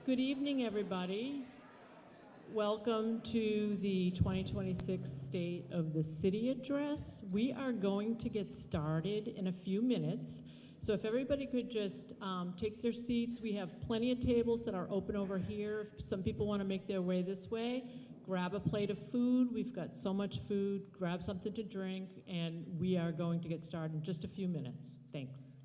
Good evening, everybody. Welcome to the 2026 State of the City Address. We are going to get started in a few minutes. So if everybody could just take their seats. We have plenty of tables that are open over here. If some people want to make their way this way, grab a plate of food. We've got so much food. Grab something to drink, and we are going to get started in just a few minutes. Thanks.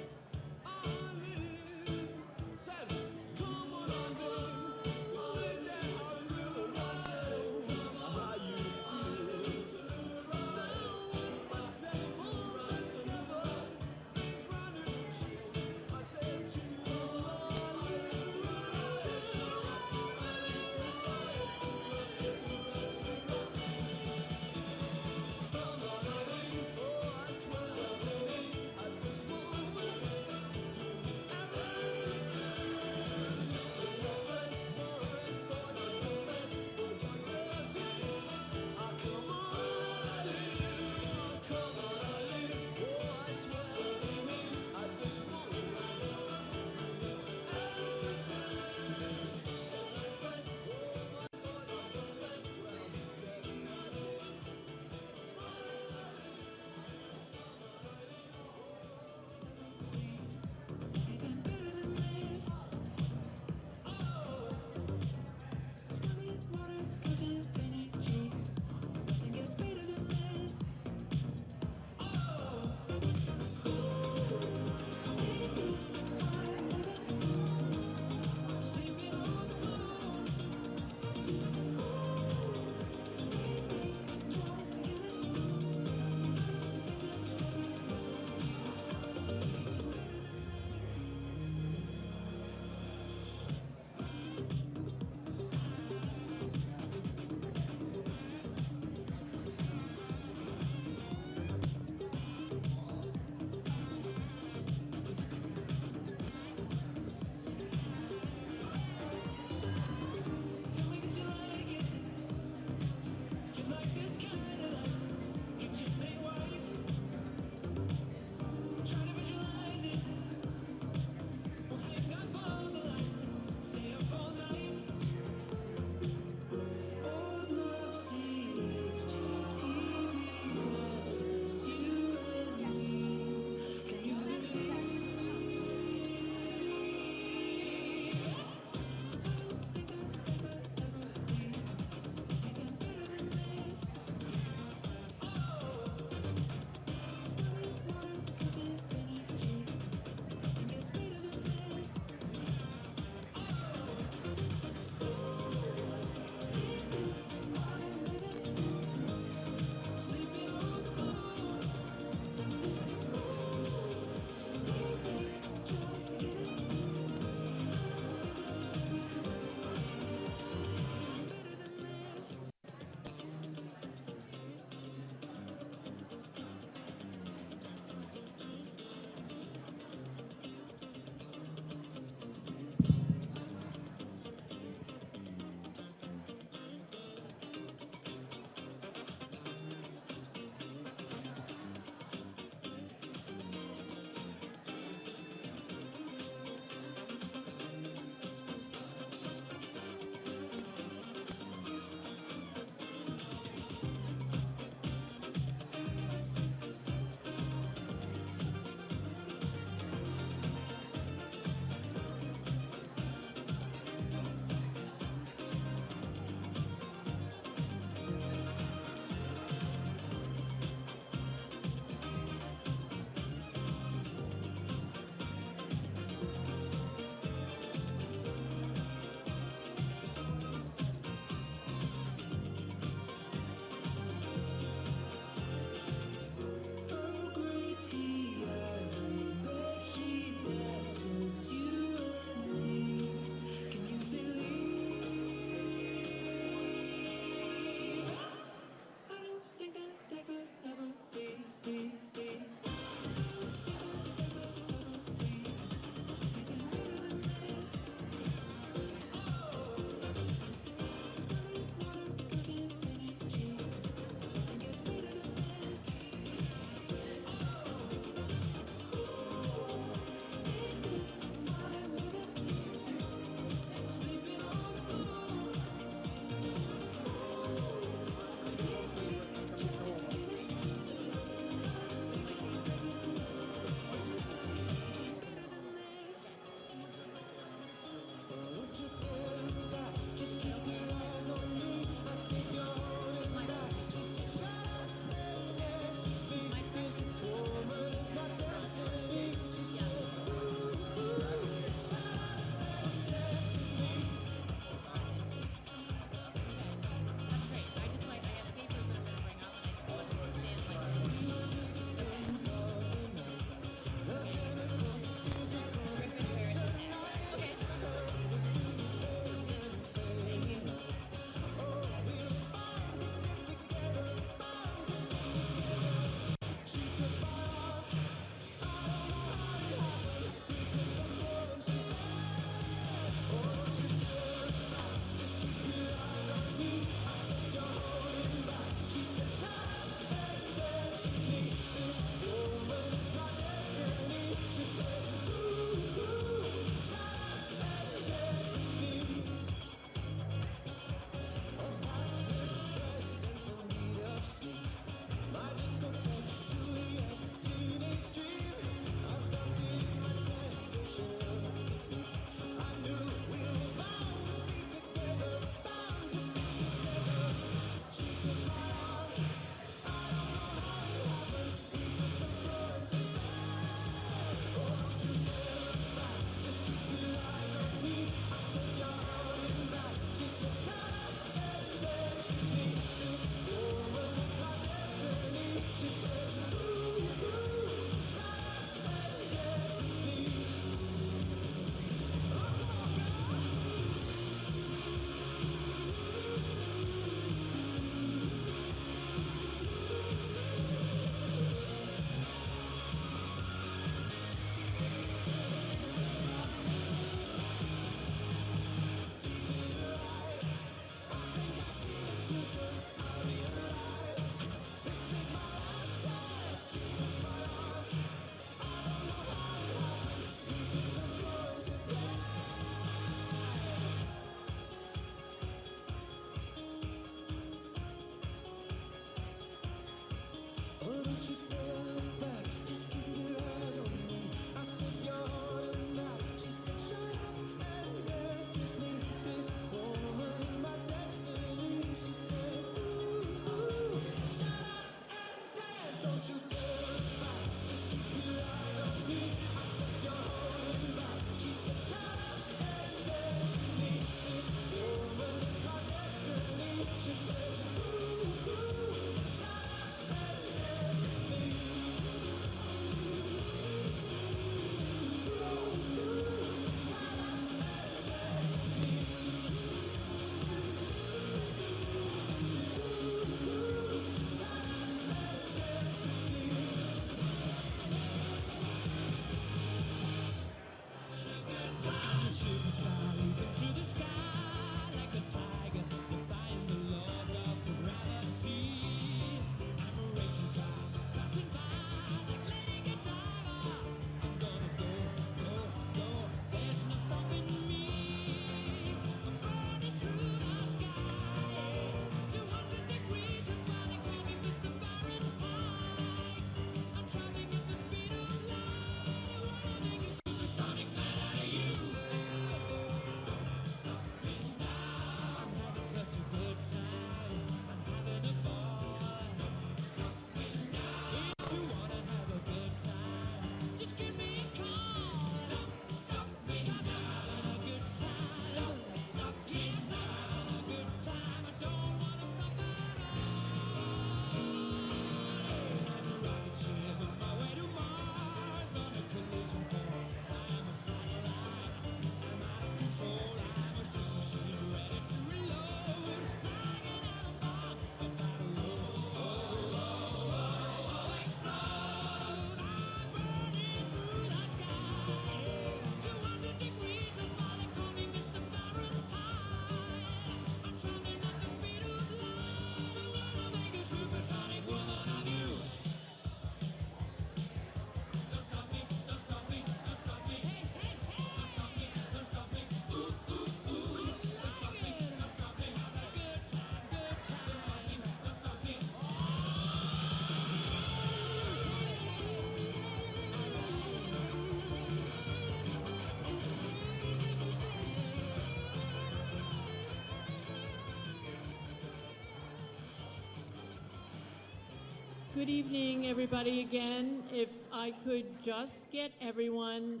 Good evening, everybody, again. If I could just get everyone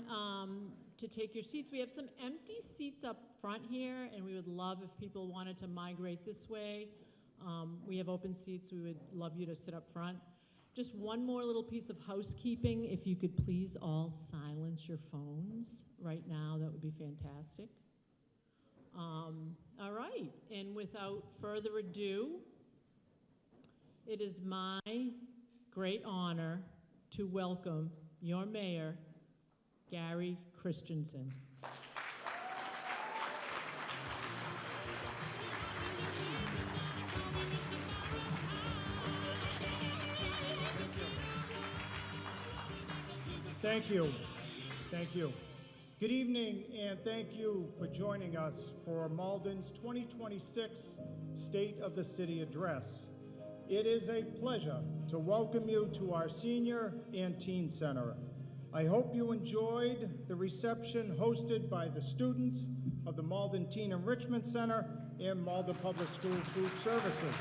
to take your seats. We have some empty seats up front here, and we would love if people wanted to migrate this way. We have open seats. We would love you to sit up front. Just one more little piece of housekeeping. If you could please all silence your phones right now, that would be fantastic. All right, and without further ado, it is my great honor to welcome your mayor, Gary Christenson. Thank you. Thank you. Good evening, and thank you for joining us for Malden's 2026 State of the City Address. It is a pleasure to welcome you to our Senior and Teen Center. I hope you enjoyed the reception hosted by the students of the Malden Teen Enrichment Center and Malden Public School Food Services.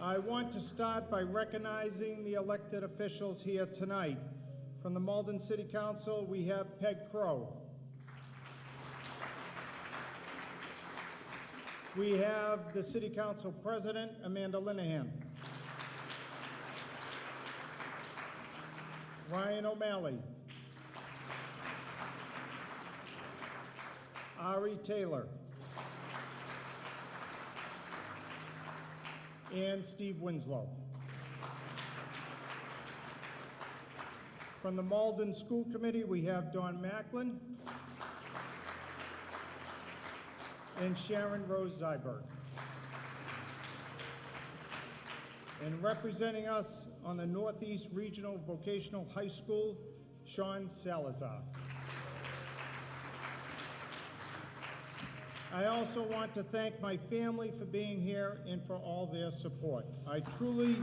I want to start by recognizing the elected officials here tonight. From the Malden City Council, we have Peg Crow. We have the City Council President, Amanda Linehan. Ryan O'Malley. Ari Taylor. And Steve Winslow. From the Malden School Committee, we have Dawn Macklin and Sharon Rose Zyberg. And representing us on the Northeast Regional Vocational High School, Sean Salazar. I also want to thank my family for being here and for all their support. I truly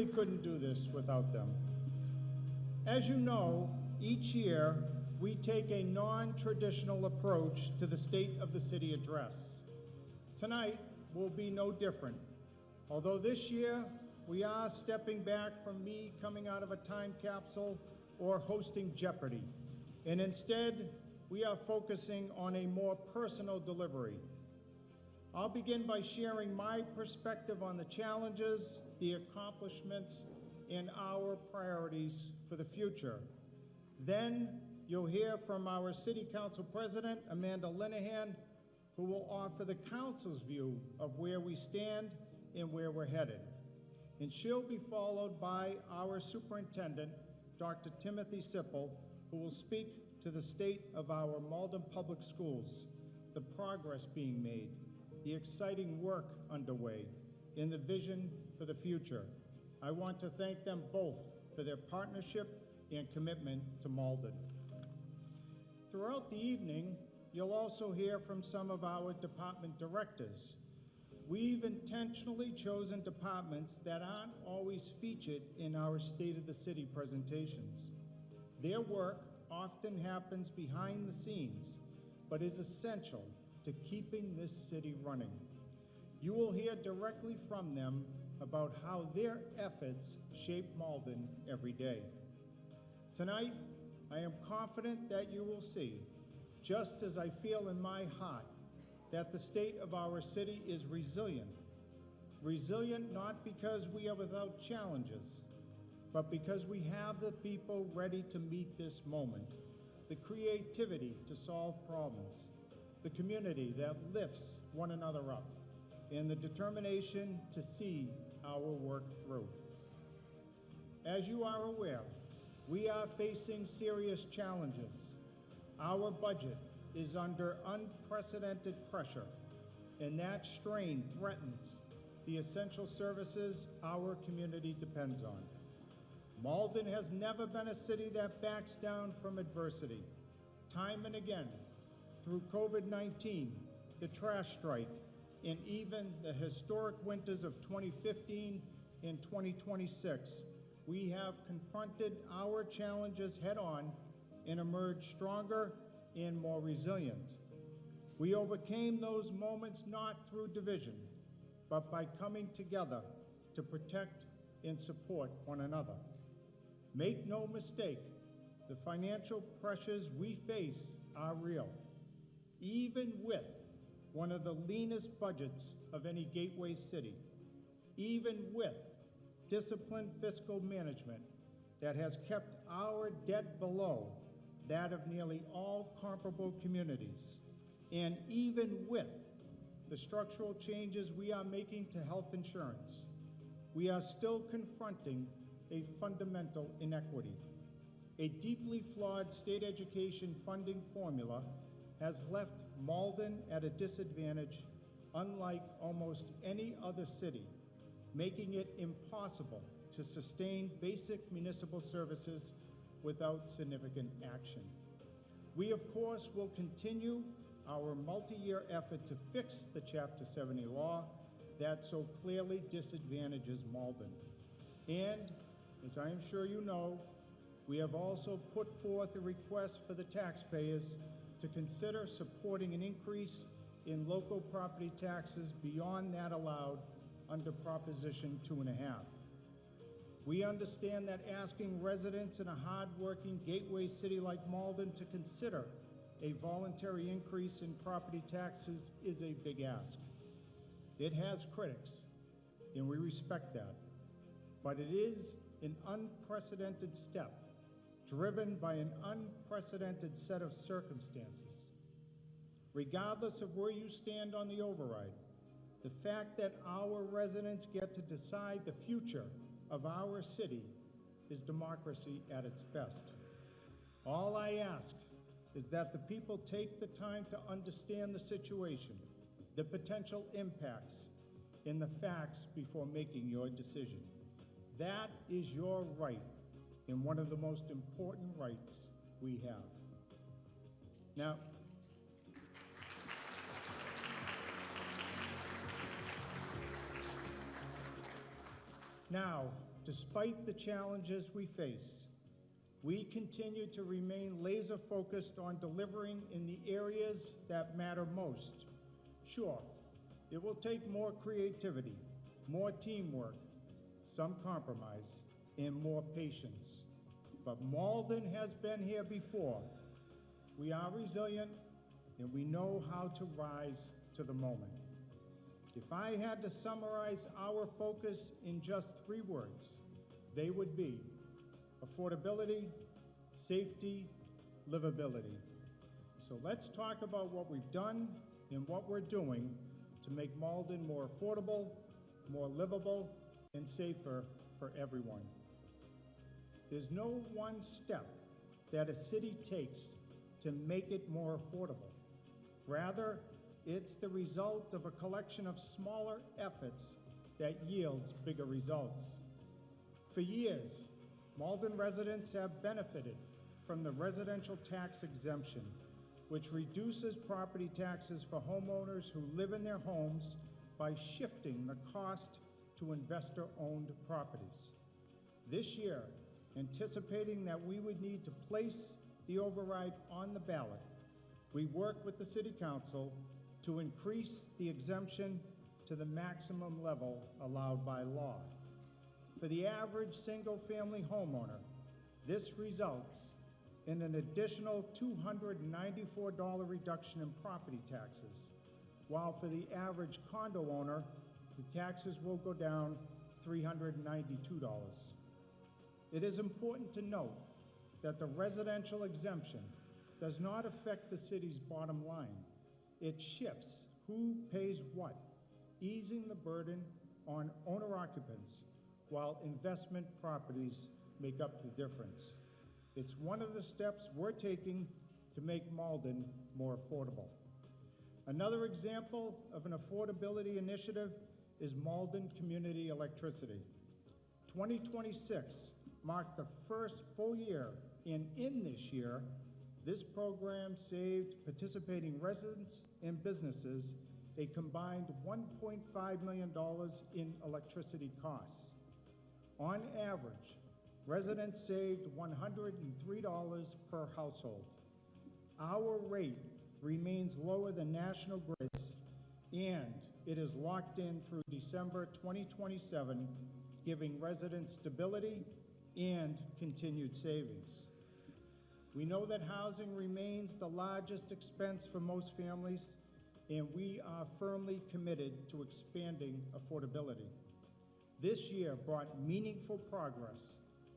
couldn't do this without them. As you know, each year we take a non-traditional approach to the State of the City Address. Tonight will be no different. Although this year we are stepping back from me coming out of a time capsule or hosting Jeopardy. And instead, we are focusing on a more personal delivery. I'll begin by sharing my perspective on the challenges, the accomplishments, and our priorities for the future. Then, you'll hear from our City Council President, Amanda Linehan, who will offer the Council's view of where we stand and where we're headed. And she'll be followed by our Superintendent, Dr. Timothy Sippel, who will speak to the state of our Malden Public Schools, the progress being made, the exciting work underway, and the vision for the future. I want to thank them both for their partnership and commitment to Malden. Throughout the evening, you'll also hear from some of our department directors. We've intentionally chosen departments that aren't always featured in our State of the City presentations. Their work often happens behind the scenes, but is essential to keeping this city running. You will hear directly from them about how their efforts shape Malden every day. Tonight, I am confident that you will see, just as I feel in my heart, that the state of our city is resilient. Resilient not because we are without challenges, but because we have the people ready to meet this moment, the creativity to solve problems, the community that lifts one another up, and the determination to see our work through. As you are aware, we are facing serious challenges. Our budget is under unprecedented pressure, and that strain threatens the essential services our community depends on. Malden has never been a city that backs down from adversity. Time and again, through COVID-19, the trash strike, and even the historic winters of 2015 and 2026, we have confronted our challenges head-on and emerged stronger and more resilient. We overcame those moments not through division, but by coming together to protect and support one another. Make no mistake, the financial pressures we face are real, even with one of the leanest budgets of any gateway city, even with disciplined fiscal management that has kept our debt below that of nearly all comparable communities. And even with the structural changes we are making to health insurance, we are still confronting a fundamental inequity. A deeply flawed state education funding formula has left Malden at a disadvantage unlike almost any other city, making it impossible to sustain basic municipal services without significant action. We, of course, will continue our multi-year effort to fix the Chapter 70 law that so clearly disadvantages Malden. And, as I am sure you know, we have also put forth a request for the taxpayers to consider supporting an increase in local property taxes beyond that allowed under Proposition 2.5. We understand that asking residents in a hard-working gateway city like Malden to consider a voluntary increase in property taxes is a big ask. It has critics, and we respect that, but it is an unprecedented step driven by an unprecedented set of circumstances. Regardless of where you stand on the override, the fact that our residents get to decide the future of our city is democracy at its best. All I ask is that the people take the time to understand the situation, the potential impacts, and the facts before making your decision. That is your right, and one of the most important rights we have. Now, despite the challenges we face, we continue to remain laser-focused on delivering in the areas that matter most. Sure, it will take more creativity, more teamwork, some compromise, and more patience. But Malden has been here before. We are resilient, and we know how to rise to the moment. If I had to summarize our focus in just 3 words, they would be affordability, safety, livability. So let's talk about what we've done and what we're doing to make Malden more affordable, more livable, and safer for everyone. There's no one step that a city takes to make it more affordable. Rather, it's the result of a collection of smaller efforts that yields bigger results. For years, Malden residents have benefited from the residential tax exemption, which reduces property taxes for homeowners who live in their homes by shifting the cost to investor-owned properties. This year, anticipating that we would need to place the override on the ballot, we worked with the City Council to increase the exemption to the maximum level allowed by law. For the average single-family homeowner, this results in an additional $294 reduction in property taxes, while for the average condo owner, the taxes will go down $392. It is important to note that the residential exemption does not affect the city's bottom line. It shifts who pays what, easing the burden on owner-occupants, while investment properties make up the difference. It's one of the steps we're taking to make Malden more affordable. Another example of an affordability initiative is Malden Community Electricity. 2026 marked the first full year, and in this year, this program saved participating residents and businesses a combined $1.5 million in electricity costs. On average, residents saved $103 per household. Our rate remains lower than national grids, and it is locked in through December 2027, giving residents stability and continued savings. We know that housing remains the largest expense for most families, and we are firmly committed to expanding affordability. This year brought meaningful progress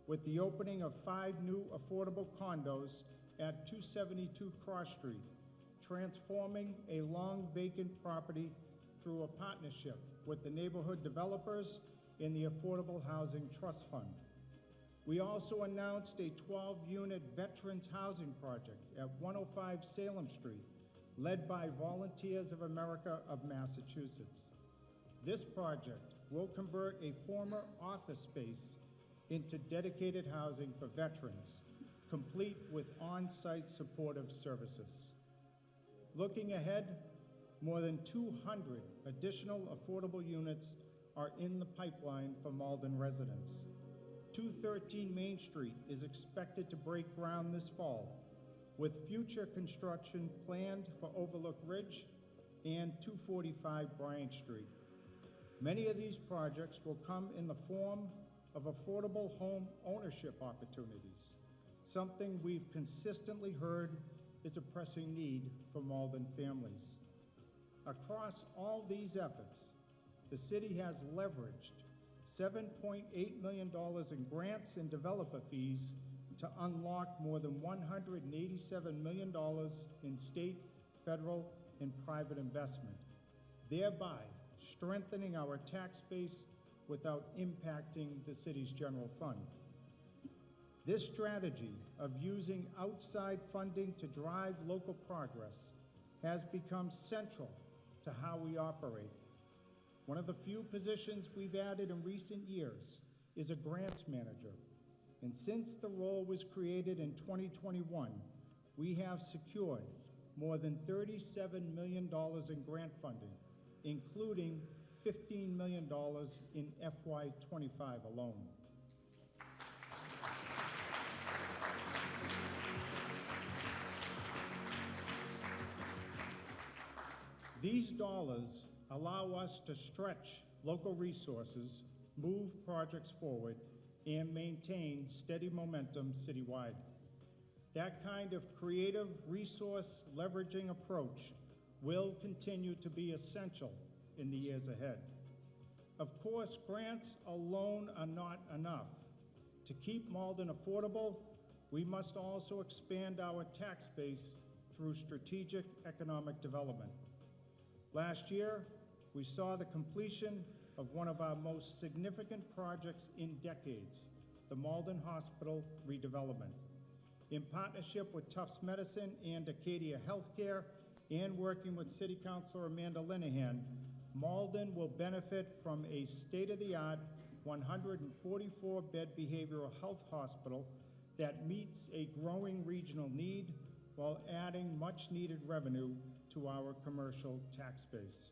with the opening of 5 new affordable condos at 272 Cross Street, transforming a long vacant property through a partnership with the neighborhood developers and the Affordable Housing Trust Fund. We also announced a 12-unit Veterans Housing Project at 105 Salem Street, led by Volunteers of America of Massachusetts. This project will convert a former office space into dedicated housing for veterans, complete with on-site supportive services. Looking ahead, more than 200 additional affordable units are in the pipeline for Malden residents. 213 Main Street is expected to break ground this fall, with future construction planned for Overlook Ridge and 245 Bryant Street. Many of these projects will come in the form of affordable home ownership opportunities, something we've consistently heard is a pressing need for Malden families. Across all these efforts, the city has leveraged $7.8 million in grants and developer fees to unlock more than $187 million in state, federal, and private investment, thereby strengthening our tax base without impacting the city's general fund. This strategy of using outside funding to drive local progress has become central to how we operate. One of the few positions we've added in recent years is a grants manager. And since the role was created in 2021, we have secured more than $37 million in grant funding, including $15 million in FY25 alone. These dollars allow us to stretch local resources, move projects forward, and maintain steady momentum citywide. That kind of creative resource leveraging approach will continue to be essential in the years ahead. Of course, grants alone are not enough. To keep Malden affordable, we must also expand our tax base through strategic economic development. Last year, we saw the completion of one of our most significant projects in decades, the Malden Hospital redevelopment. In partnership with Tufts Medicine and Acadia Healthcare, and working with City Councilor Amanda Linehan, Malden will benefit from a state-of-the-art 144-bed behavioral health hospital that meets a growing regional need while adding much-needed revenue to our commercial tax base.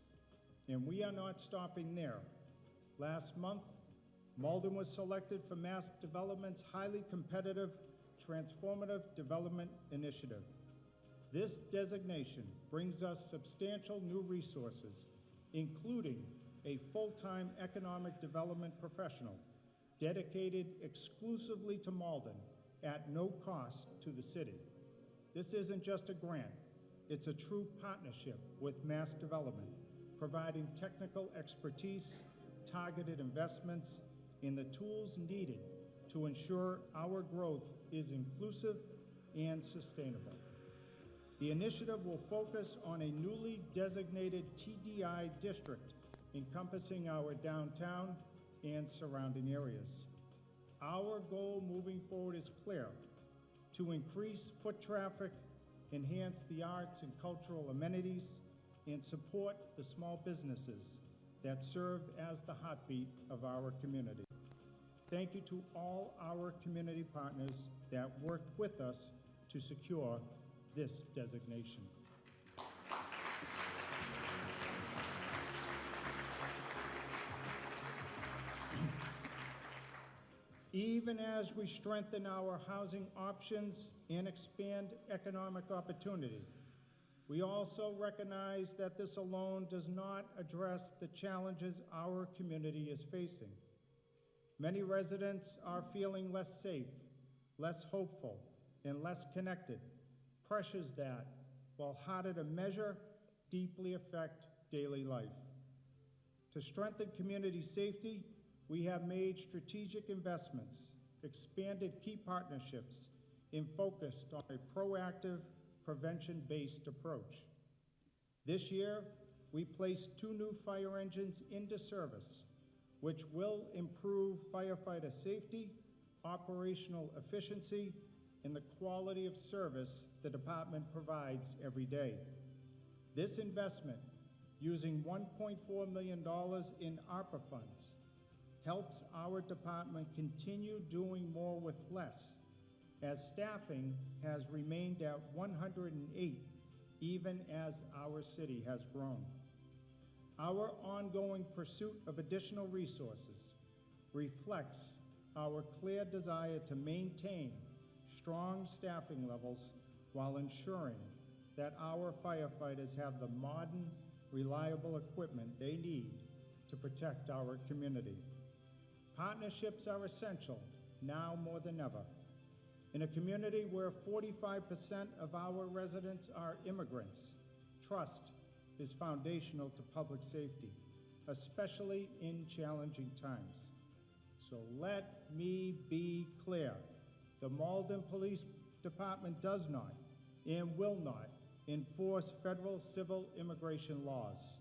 And we are not stopping there. Last month, Malden was selected for Mass Development's highly competitive Transformative Development Initiative. This designation brings us substantial new resources, including a full-time economic development professional dedicated exclusively to Malden at no cost to the city. This isn't just a grant, it's a true partnership with Mass Development, providing technical expertise, targeted investments, and the tools needed to ensure our growth is inclusive and sustainable. The initiative will focus on a newly designated TDI district encompassing our downtown and surrounding areas. Our goal moving forward is clear: to increase foot traffic, enhance the arts and cultural amenities, and support the small businesses that serve as the heartbeat of our community. Thank you to all our community partners that worked with us to secure this designation. Even as we strengthen our housing options and expand economic opportunity, we also recognize that this alone does not address the challenges our community is facing. Many residents are feeling less safe, less hopeful, and less connected, pressures that, while harder to measure, deeply affect daily life. To strengthen community safety, we have made strategic investments, expanded key partnerships, and focused on a proactive, prevention-based approach. This year, we placed 2 new fire engines into service, which will improve firefighter safety, operational efficiency, and the quality of service the department provides every day. This investment, using $1.4 million in ARPA funds, helps our department continue doing more with less, as staffing has remained at 108 even as our city has grown. Our ongoing pursuit of additional resources reflects our clear desire to maintain strong staffing levels while ensuring that our firefighters have the modern, reliable equipment they need to protect our community. Partnerships are essential now more than ever. In a community where 45% of our residents are immigrants, trust is foundational to public safety, especially in challenging times. So let me be clear. The Malden Police Department does not and will not enforce federal civil immigration laws.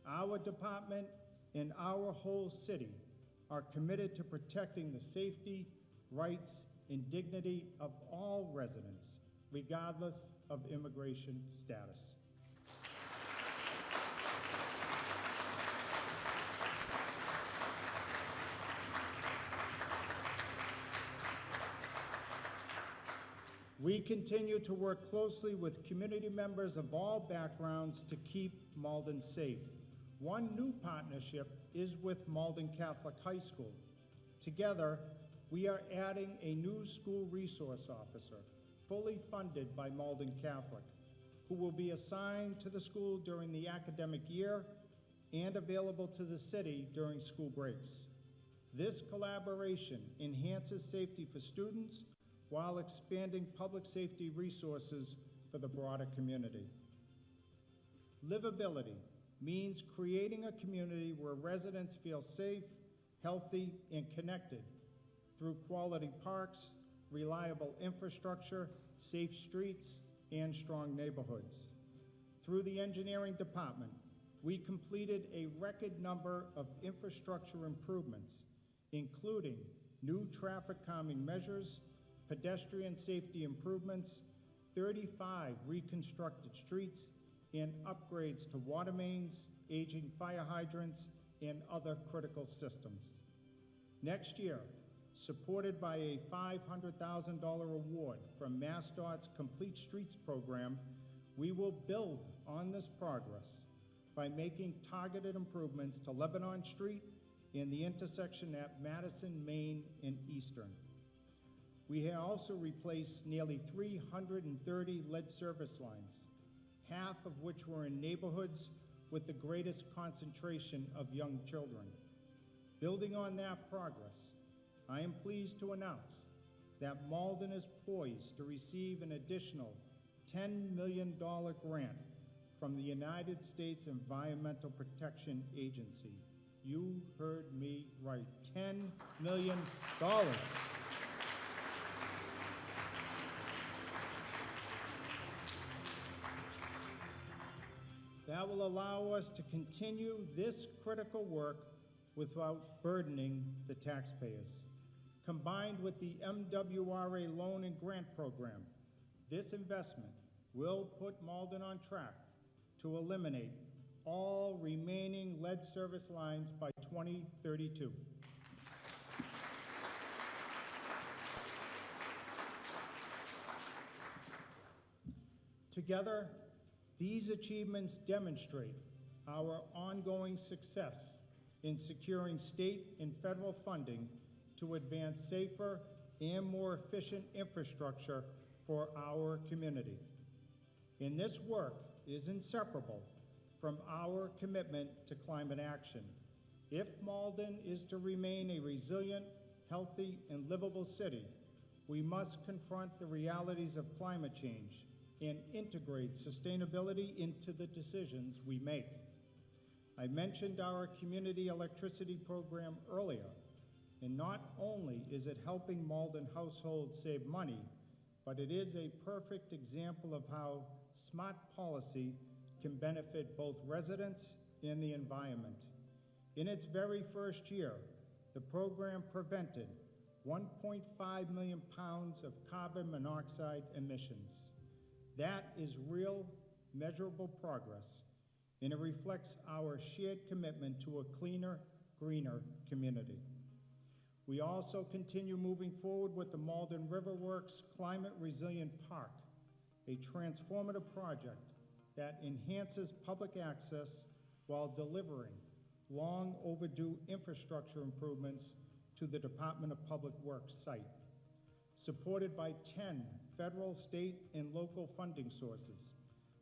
Our department and our whole city are committed to protecting the safety, rights, and dignity of all residents, regardless of immigration status. We continue to work closely with community members of all backgrounds to keep Malden safe. One new partnership is with Malden Catholic High School. Together, we are adding a new school resource officer, fully funded by Malden Catholic, who will be assigned to the school during the academic year and available to the city during school breaks. This collaboration enhances safety for students while expanding public safety resources for the broader community. Livability means creating a community where residents feel safe, healthy, and connected through quality parks, reliable infrastructure, safe streets, and strong neighborhoods. Through the engineering department, we completed a record number of infrastructure improvements, including new traffic calming measures, pedestrian safety improvements, 35 reconstructed streets, and upgrades to water mains, aging fire hydrants, and other critical systems. Next year, supported by a $500,000 award from MassDOT's Complete Streets program, we will build on this progress by making targeted improvements to Lebanon Street and the intersection at Madison, Main, and Eastern. We have also replaced nearly 330 lead service lines, half of which were in neighborhoods with the greatest concentration of young children. Building on that progress, I am pleased to announce that Malden is poised to receive an additional $10 million grant from the United States Environmental Protection Agency. You heard me right, $10 million. That will allow us to continue this critical work without burdening the taxpayers. Combined with the MWRA loan and grant program, this investment will put Malden on track to eliminate all remaining lead service lines by 2032. Together, these achievements demonstrate our ongoing success in securing state and federal funding to advance safer and more efficient infrastructure for our community. And this work is inseparable from our commitment to climate action. If Malden is to remain a resilient, healthy, and livable city, we must confront the realities of climate change and integrate sustainability into the decisions we make. I mentioned our community electricity program earlier, and not only is it helping Malden households save money, but it is a perfect example of how smart policy can benefit both residents and the environment. In its very first year, the program prevented 1.5 million pounds of carbon monoxide emissions. That is real, measurable progress, and it reflects our shared commitment to a cleaner, greener community. We also continue moving forward with the Malden Riverworks Climate Resilient Park, a transformative project that enhances public access while delivering long overdue infrastructure improvements to the Department of Public Works site. Supported by 10 federal, state, and local funding sources,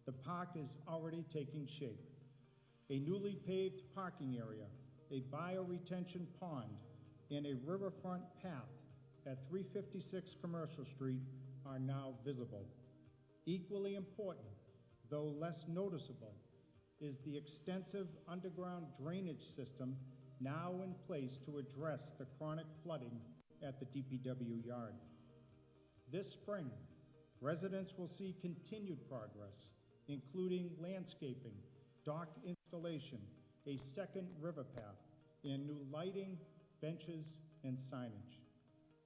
the park is already taking shape. A newly paved parking area, a bioretention pond, and a riverfront path at 356 Commercial Street are now visible. Equally important, though less noticeable, is the extensive underground drainage system now in place to address the chronic flooding at the DPW yard. This spring, residents will see continued progress, including landscaping, dock installation, a second river path, and new lighting, benches, and signage.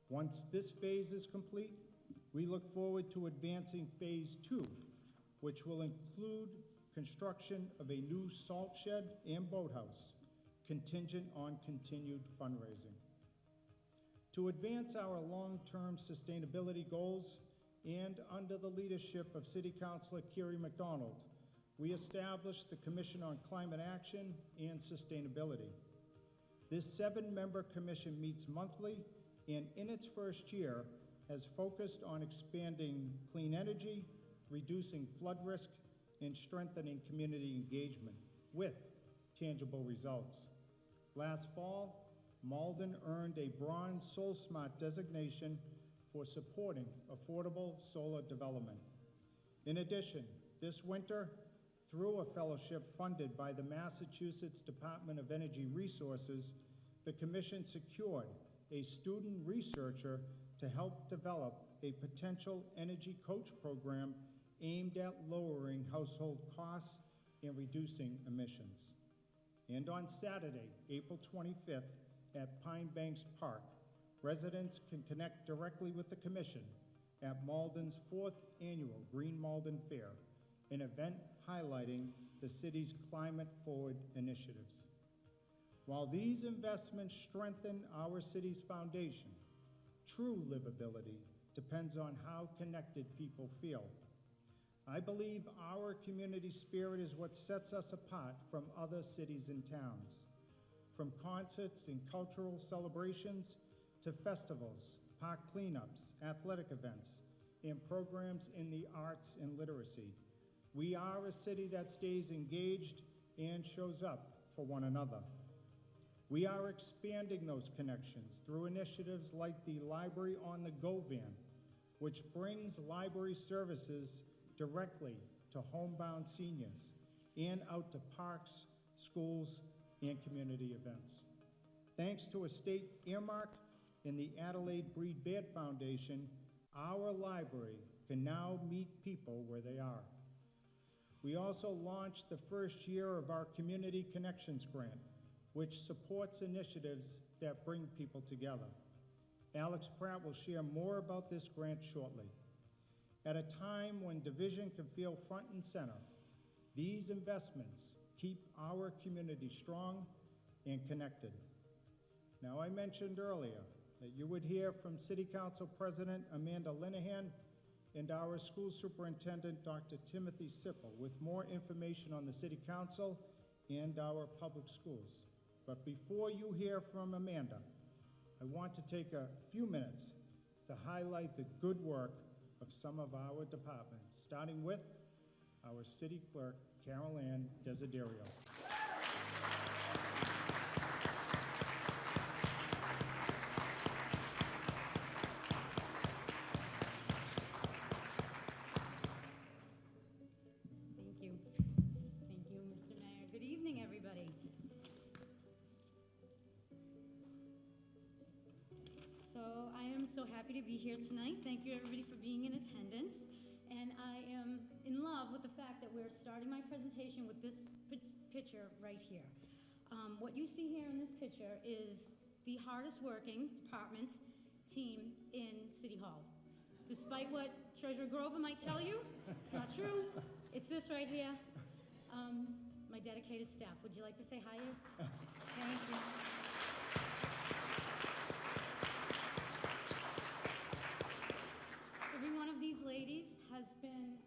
Once this phase is complete, we look forward to advancing phase 2, which will include construction of a new salt shed and boathouse, contingent on continued fundraising. To advance our long-term sustainability goals, and under the leadership of City Councilor Kiri McDonald, we established the Commission on Climate Action and Sustainability. This 7-member commission meets monthly and in its first year has focused on expanding clean energy, reducing flood risk, and strengthening community engagement with tangible results. Last fall, Malden earned a Bronze Soul Smart designation for supporting affordable solar development. In addition, this winter, through a fellowship funded by the Massachusetts Department of Energy Resources, the Commission secured a student researcher to help develop a potential energy coach program aimed at lowering household costs and reducing emissions. And on Saturday, April 25th, at Pine Banks Park, residents can connect directly with the Commission at Malden's 4th annual Green Malden Fair, an event highlighting the city's climate-forward initiatives. While these investments strengthen our city's foundation, true livability depends on how connected people feel. I believe our community spirit is what sets us apart from other cities and towns. From concerts and cultural celebrations to festivals, park cleanups, athletic events, and programs in the arts and literacy, we are a city that stays engaged and shows up for one another. We are expanding those connections through initiatives like the Library on the Go van, which brings library services directly to homebound seniors and out to parks, schools, and community events. Thanks to a state earmark in the Adelaide Breed Baird Foundation, our library can now meet people where they are. We also launched the first year of our Community Connections Grant, which supports initiatives that bring people together. Alex Pratt will share more about this grant shortly. At a time when division can feel front and center, these investments keep our community strong and connected. Now, I mentioned earlier that you would hear from City Council President Amanda Linehan and our school superintendent, Dr. Timothy Sippel, with more information on the City Council and our public schools. But before you hear from Amanda, I want to take a few minutes to highlight the good work of some of our departments, starting with our City Clerk, Carol Ann Desiderio. Thank you. Thank you, Mr. Mayor. Good evening, everybody. So I am so happy to be here tonight. Thank you, everybody, for being in attendance. And I am in love with the fact that we're starting my presentation with this picture right here. What you see here in this picture is the hardest working department team in City Hall. Despite what Treasurer Grover might tell you, it's not true. It's this right here. My dedicated staff. Would you like to say hi? Thank you. Every one of these ladies has been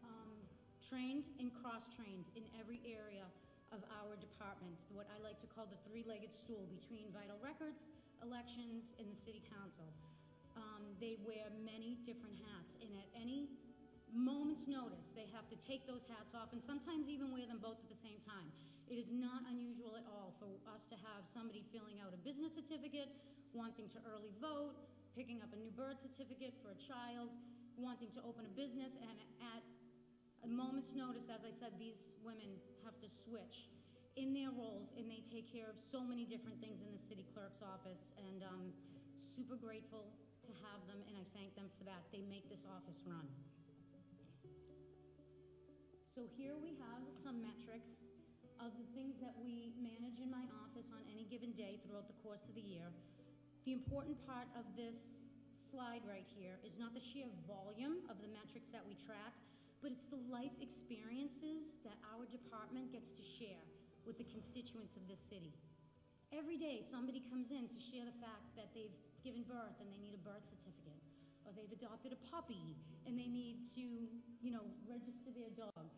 trained and cross-trained in every area of our department, what I like to call the three-legged stool between vital records, elections, and the city council. They wear many different hats, and at any moment's notice, they have to take those hats off and sometimes even wear them both at the same time. It is not unusual at all for us to have somebody filling out a business certificate, wanting to early vote, picking up a new birth certificate for a child, wanting to open a business, and at a moment's notice, as I said, these women have to switch in their roles, and they take care of so many different things in the city clerk's office, and I'm super grateful to have them, and I thank them for that. They make this office run. So here we have some metrics of the things that we manage in my office on any given day throughout the course of the year. The important part of this slide right here is not the sheer volume of the metrics that we track, but it's the life experiences that our department gets to share with the constituents of this city. Every day somebody comes in to share the fact that they've given birth and they need a birth certificate, or they've adopted a puppy and they need to, register their dog.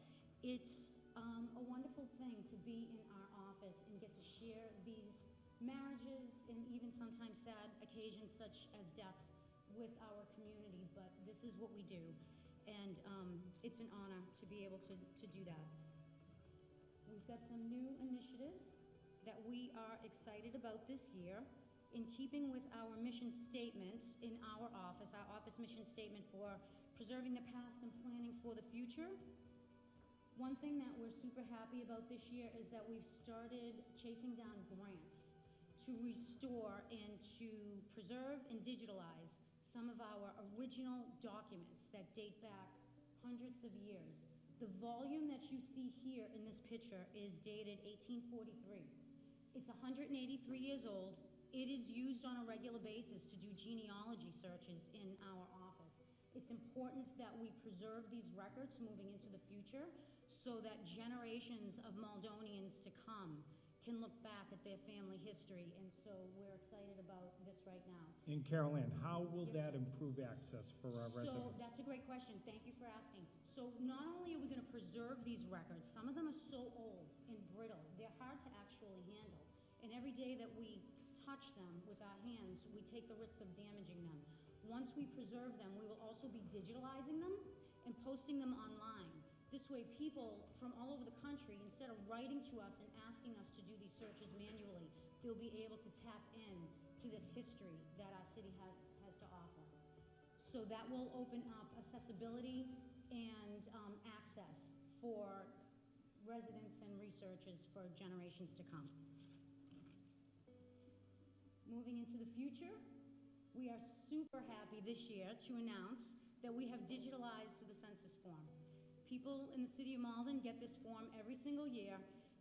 It's a wonderful thing to be in our office and get to share these marriages and even sometimes sad occasions such as deaths with our community, but this is what we do, and it's an honor to be able to do that. We've got some new initiatives that we are excited about this year in keeping with our mission statement in our office mission statement for preserving the past and planning for the future. One thing that we're super happy about this year is that we've started chasing down grants to restore and to preserve and digitalize some of our original documents that date back hundreds of years. The volume that you see here in this picture is dated 1843. It's 183 years old. It is used on a regular basis to do genealogy searches in our office. It's important that we preserve these records moving into the future so that generations of Maldonians to come can look back at their family history, and so we're excited about this right now. And Carol Ann, how will Yes, that sir. improve access for our So residents? that's a great question. Thank you for asking. So not only are we going to preserve these records, some of them are so old and brittle, they're hard to actually handle. And every day that we touch them with our hands, we take the risk of damaging them. Once we preserve them, we will also be digitalizing them and posting them online. This way, people from all over the country, instead of writing to us and asking us to do these searches manually, they'll be able to tap in to this history that our city has to offer. So that will open up accessibility and access for residents and researchers for generations to come. Moving into the future, we are super happy this year to announce that we have digitalized the census form. People in the city of Malden get this form every single year,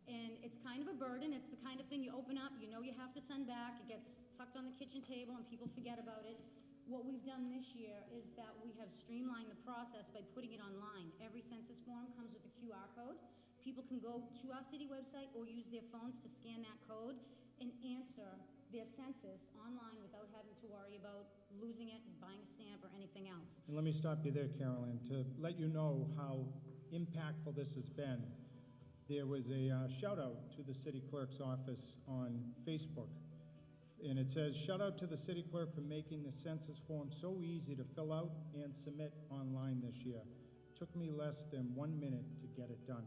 and it's kind of a burden. It's the kind of thing you open up, you have to send back, it gets tucked on the kitchen table and people forget about it. What we've done this year is that we have streamlined the process by putting it online. Every census form comes with a QR code. People can go to our city website or use their phones to scan that code and answer their census online without having to worry about losing it, buying a stamp, or anything else. And let me stop you there, Carolyn, to let you know how impactful this has been. There was a shout out to the city clerk's office on Facebook, and it says, "Shout out to the city clerk for making the census form so easy to fill out and submit online this year. Took me less than 1 minute to get it done."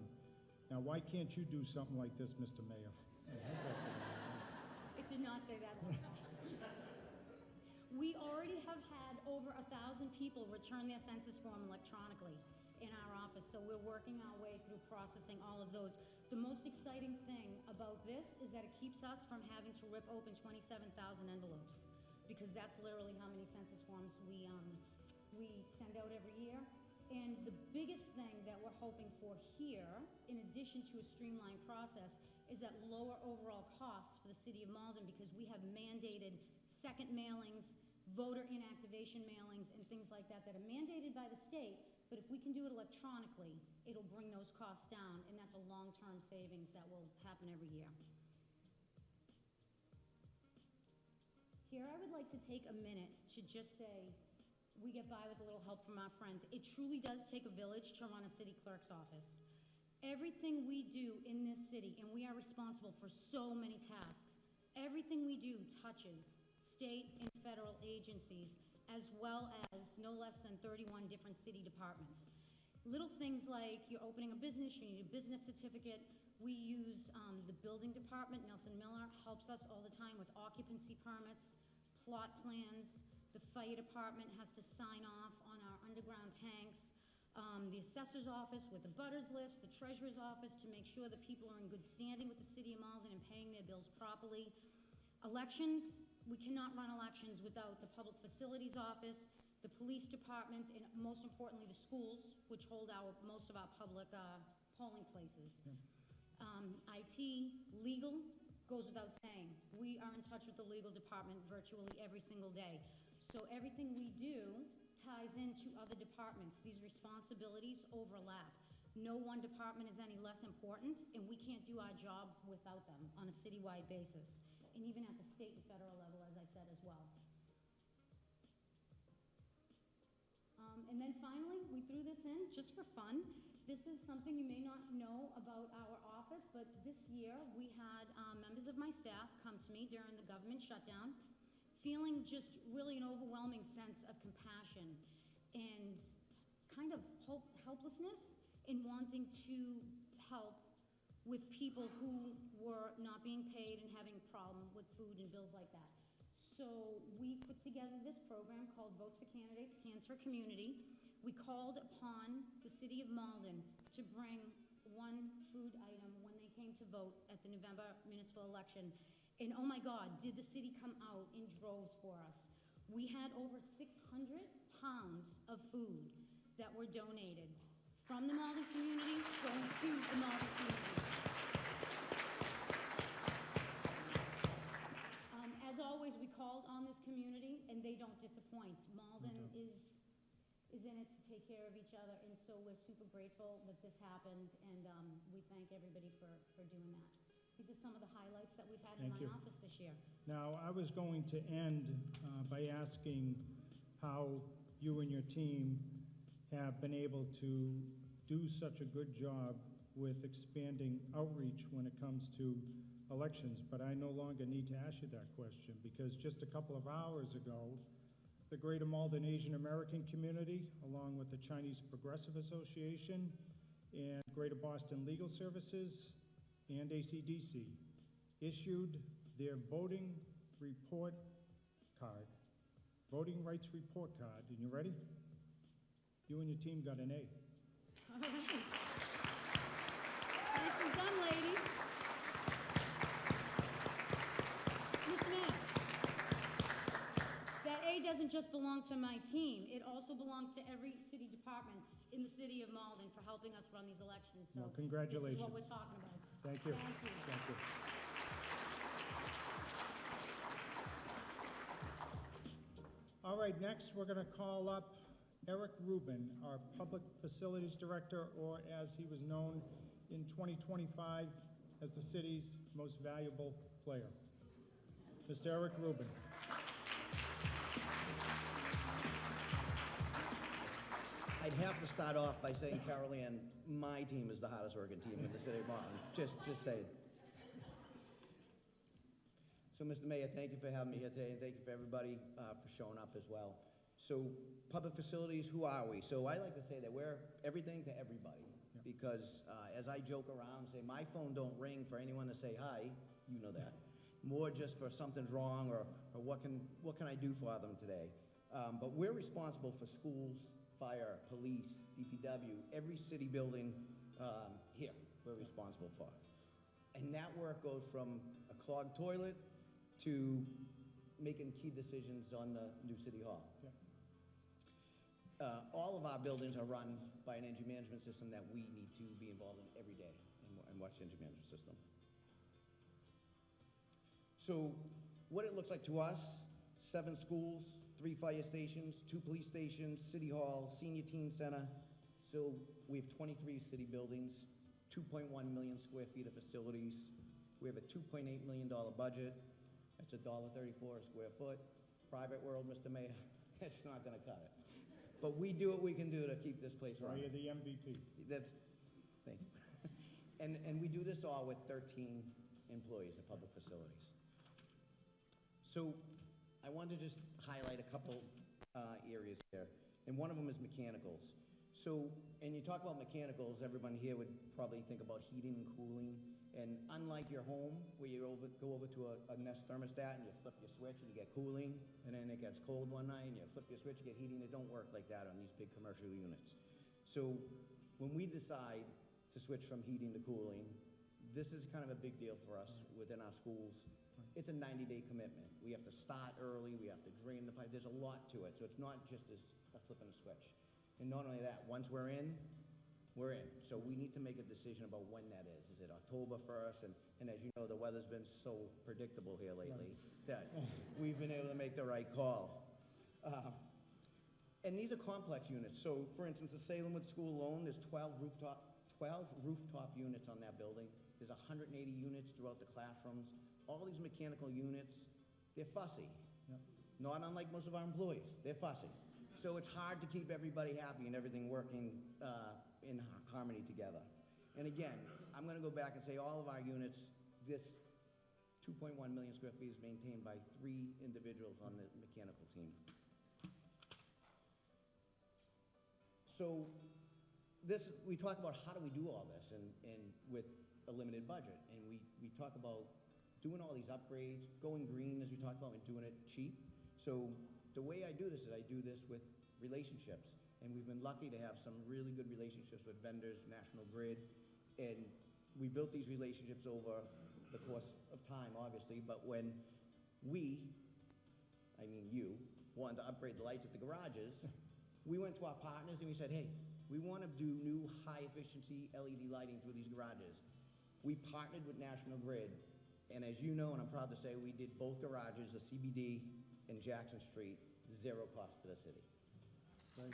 Now, why can't you do something like this, Mr. Mayor? It did not say that. We already have had over 1,000 people return their census form electronically in our office, so we're working our way through processing all of those. The most exciting thing about this is that it keeps us from having to rip open 27,000 envelopes. because that's literally how many census forms we send out every year. And the biggest thing that we're hoping for here, in addition to a streamlined process, is that lower overall costs for the city of Malden, because we have mandated second mailings, voter inactivation mailings, and things like that that are mandated by the state. But if we can do it electronically, it'll bring those costs down, and that's a long-term savings that will happen every year. Here, I would like to take a minute to just say, we get by with a little help from our friends. It truly does take a village to run a city clerk's office. Everything we do in this city, and we are responsible for so many tasks, everything we do touches state and federal agencies, as well as no less than 31 different city departments. Little things like you're opening a business, you need a business certificate. We use the building department. Nelson Miller helps us all the time with occupancy permits, plot plans. The fire department has to sign off on our underground tanks. The assessor's office with the butters list, the treasurer's office to make sure that people are in good standing with the city of Malden and paying their bills properly. Elections, we cannot run elections without the public facilities office, the police department, and most importantly, the schools, which hold most of our public polling places. IT, legal, goes without saying. We are in touch with the legal department virtually every single day. So everything we do ties into other departments. These responsibilities overlap. No one department is any less important, and we can't do our job without them on a citywide basis, and even at the state and federal level, as I said, as well. And then finally, we threw this in just for fun. This is something you may not know about our office, but this year we had members of my staff come to me during the government shutdown, feeling just really an overwhelming sense of compassion and kind of helplessness in wanting to help with people who were not being paid and having a problem with food and bills like that. So we put together this program called Votes for Candidates, Cans for Community. We called upon the city of Malden to bring one food item when they came to vote at the November municipal election. And oh my God, did the city come out in droves for us. We had over 600 pounds of food that were donated from the Malden community going to the Malden community. As always, we called on this community, and they don't disappoint. Malden is in it to take care of each other, and so we're super grateful that this happened, and we thank everybody for doing that. These are some of the highlights that we've had in my office this year. Now, I was going to end by asking how you and your team have been able to do such a good job with expanding outreach when it comes to elections, but I no longer need to ask you that question, because just a couple of hours ago, the Greater Malden Asian American community, along with the Chinese Progressive Association and Greater Boston Legal Services and ACDC, issued their voting report card, voting rights report card. And you ready? You and your team got an A. All right. Nicely done, ladies. Miss Mayor, that A doesn't just belong to my team. It also belongs to every city department in the city of Malden for helping us run these elections. So Well, congratulations. This is what we're talking about. Thank you. Thank you. Thank you. All right, next we're going to call up Eric Rubin, our Public Facilities Director, or as he was known in 2025 as the city's most valuable player. Mr. Eric Rubin. I'd have to start off by saying, Carol Ann, my team is the hardest working team in the city of Malden. Just saying. So, Mr. Mayor, thank you for having me here today, and thank you for everybody for showing up as well. So, public facilities, who are we? So I like to say that we're everything to everybody, because as I joke around and say, my phone don't ring for anyone to say hi, you know that. More just for something's wrong or what can I do for them today. But we're responsible for schools, fire, police, DPW, every city building here we're responsible for. And that work goes from a clogged toilet to making key decisions on the new city hall. Yeah. All of our buildings are run by an energy management system that we need to be involved in every day and watch the energy management system. So what it looks like to us, 7 schools, 3 fire stations, 2 police stations, city hall, senior teen center. So we have 23 city buildings, 2.1 million square feet of facilities. We have a $2.8 million budget. That's $1.34 a square foot. Private world, Mr. Mayor, it's not gonna cut it. But we do what we can do to keep this place So running. you're the MVP. That's, thank you. And we do this all with 13 employees at public facilities. So I wanted to just highlight a couple areas here, and one of them is mechanicals. So, and you talk about mechanicals, everyone here would probably think about heating and cooling. And unlike your home, where you go over to a Nest thermostat and you flip your switch and you get cooling, and then it gets cold one night and you flip your switch, you get heating, it don't work like that on these big commercial units. So when we decide to switch from heating to cooling, this is kind of a big deal for us within our schools. It's a 90-day commitment. We have to start early, we have to drain the pipe, there's a lot to it. So it's not just as a flipping a switch. And not only that, once we're in, we're in. So we need to make a decision about when that is. Is it October 1st? And as you know, the weather's been so predictable here lately that we've been able to make the right call. And these are complex units. So for instance, the Salemwood School alone, there's 12 rooftop units on that building. There's 180 units throughout the classrooms. All these mechanical units, they're fussy. Yep. Not unlike most of our employees, they're fussy. So it's hard to keep everybody happy and everything working in harmony together. And again, I'm gonna go back and say all of our units, this 2.1 million square feet is maintained by 3 individuals on the mechanical team. So this, we talk about how do we do all this and with a limited budget. And we talk about doing all these upgrades, going green as we talked about, and doing it cheap. So the way I do this is I do this with relationships. And we've been lucky to have some really good relationships with vendors, National Grid. And we built these relationships over the course of time, obviously. But when we, I mean you, wanted to upgrade the lights at the garages, we went to our partners and we said, hey, we want to do new high-efficiency LED lighting through these garages. We partnered with National Grid. And as you know, and I'm proud to say, we did both garages, the CBD and Jackson Street, 0 cost to the city. Great.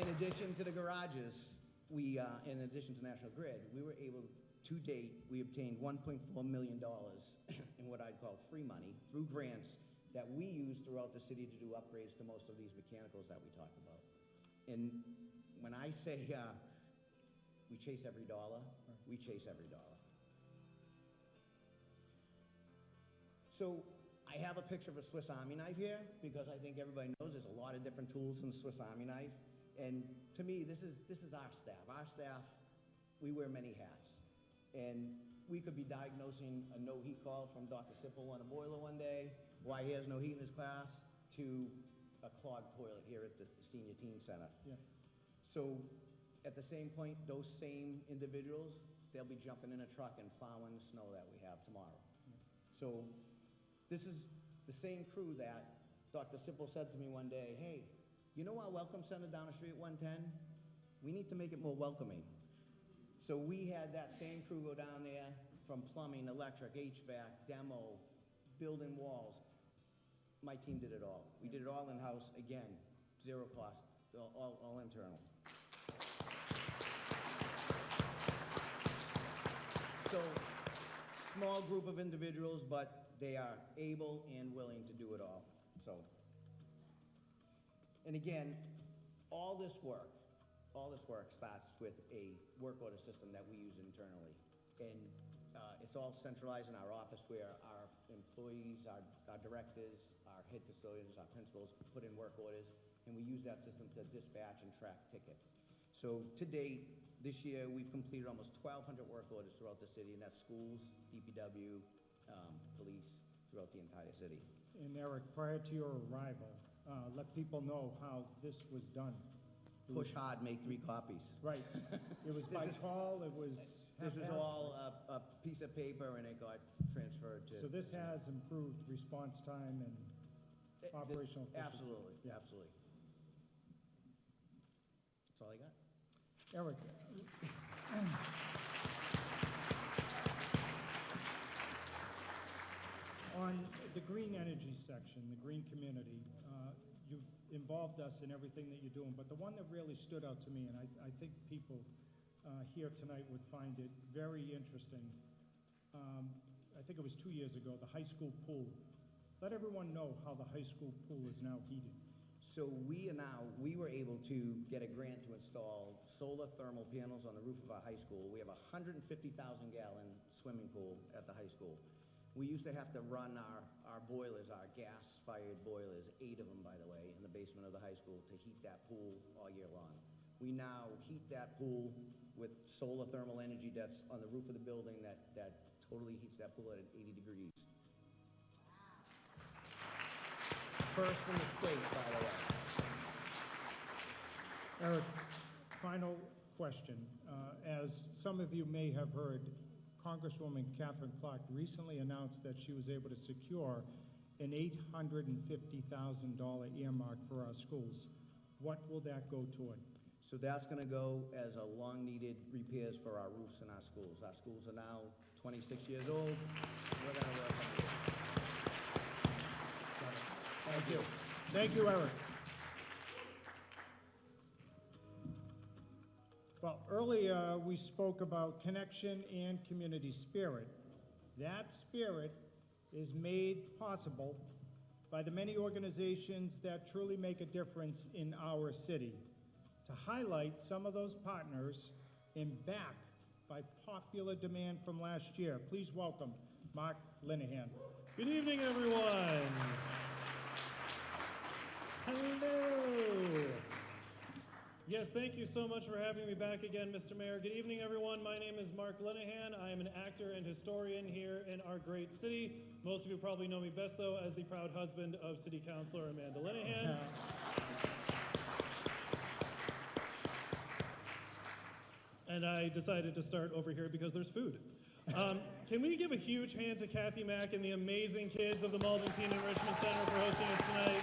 In addition to the garages, we, in addition to National Grid, we were able, to date, we obtained $1.4 million in what I'd call free money through grants that we use throughout the city to do upgrades to most of these mechanicals that we talked about. And when I say we chase every dollar, we chase every dollar. So I have a picture of a Swiss Army knife here because I think everybody knows there's a lot of different tools in the Swiss Army knife. And to me, this is our staff. Our staff, we wear many hats. And we could be diagnosing a no heat call from Dr. Sippel on a boiler one day, why he has no heat in his class, to a clogged toilet here at the Senior Teen Center. Yeah. So at the same point, those same individuals, they'll be jumping in a truck and plowing the snow that we have tomorrow. So this is the same crew that Dr. Sippel said to me one day, hey, you know our welcome center down the street at 110? We need to make it more welcoming. So we had that same crew go down there from plumbing, electric, HVAC, demo, building walls. My team did it all. We did it all in-house, again, 0 cost, all internal. So, small group of individuals, but they are able and willing to do it all. So, and again, all this work starts with a work order system that we use internally. And it's all centralized in our office where our employees, our directors, our head custodians, our principals put in work orders, and we use that system to dispatch and track tickets. So to date, this year, we've completed almost 1,200 work orders throughout the city, and that's schools, DPW, police, throughout the entire city. And Eric, prior to your arrival, let people know how this was done. push hard, make 3 copies. Right. It was by call, it was This was haphazard. all a piece of paper, and it got transferred to. So this has improved response time and operational efficiency. Absolutely, Yeah. absolutely. That's all I got. Eric, on the green energy section, the green community, you've involved us in everything that you're doing, but the one that really stood out to me, and I think people here tonight would find it very interesting, I think it was 2 years ago, the high school pool. Let everyone know how the high school pool is now heated. So we were able to get a grant to install solar thermal panels on the roof of our high school. We have a 150,000-gallon swimming pool at the high school. We used to have to run our boilers, our gas-fired boilers, 8 of them, by the way, in the basement of the high school to heat that pool all year long. We now heat that pool with solar thermal energy that's on the roof of the building that totally heats that pool at 80 degrees. First in the state, by the way. Eric, final question. As some of you may have heard, Congresswoman Catherine Clark recently announced that she was able to secure an $850,000 earmark for our schools. What will that go toward? So that's going to go as a long-needed repairs for our roofs in our schools. Our schools are now 26 years old. We're going to work on it. Thank you. Thank you, Eric. Well, earlier we spoke about connection and community spirit. That spirit is made possible by the many organizations that truly make a difference in our city. To highlight some of those partners and back by popular demand from last year, please welcome Mark Linehan. Good evening, everyone. Hello. Yes, thank you so much for having me back again, Mr. Mayor. Good evening, everyone. My name is Mark Linehan. I am an actor and historian here in our great city. Most of you probably know me best, though, as the proud husband of City Councilor Amanda Linehan. And I decided to start over here because there's food. Can we give a huge hand to Kathy Mack and the amazing kids of the Malden Teen Enrichment Center for hosting us tonight?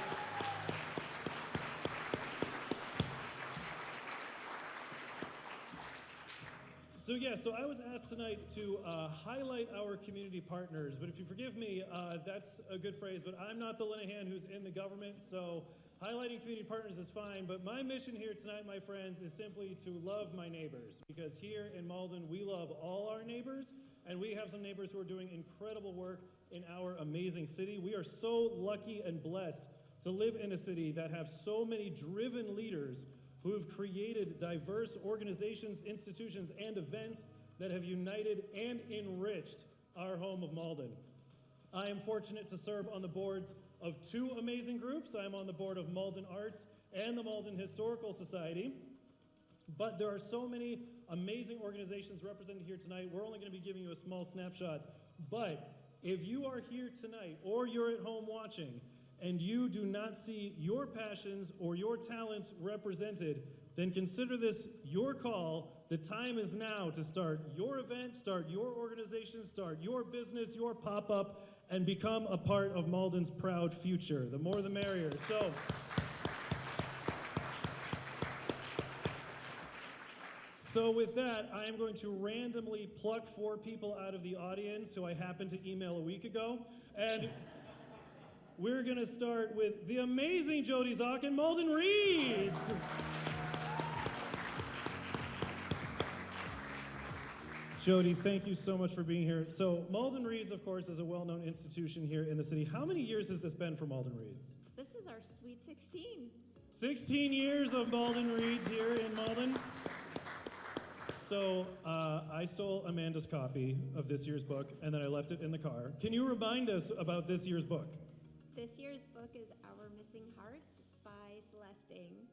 So I was asked tonight to highlight our community partners, but if you forgive me, that's a good phrase, but I'm not the Linehan who's in the government, so highlighting community partners is fine, but my mission here tonight, my friends, is simply to love my neighbors, because here in Malden, we love all our neighbors, and we have some neighbors who are doing incredible work in our amazing city. We are so lucky and blessed to live in a city that have so many driven leaders who have created diverse organizations, institutions, and events that have united and enriched our home of Malden. I am fortunate to serve on the boards of 2 amazing groups. I am on the board of Malden Arts and the Malden Historical Society. But there are so many amazing organizations represented here tonight. We're only going to be giving you a small snapshot. But if you are here tonight or you're at home watching, and you do not see your passions or your talents represented, then consider this your call. The time is now to start your event, start your organization, start your business, your pop-up, and become a part of Malden's proud future. The more the merrier. So with that, I am going to randomly pluck 4 people out of the audience who I happened to email a week ago. And we're going to start with the amazing Jody Zock and Malden Reeds. Jody, thank you so much for being here. So Malden Reeds, of course, is a well-known institution here in the city. How many years has this been for Malden Reeds? This is our sweet 16. 16 years of Malden Reeds here in Malden. So I stole Amanda's copy of this year's book, and then I left it in the car. Can you remind us about this year's book? This year's book is Our Missing Heart by Celeste Ng.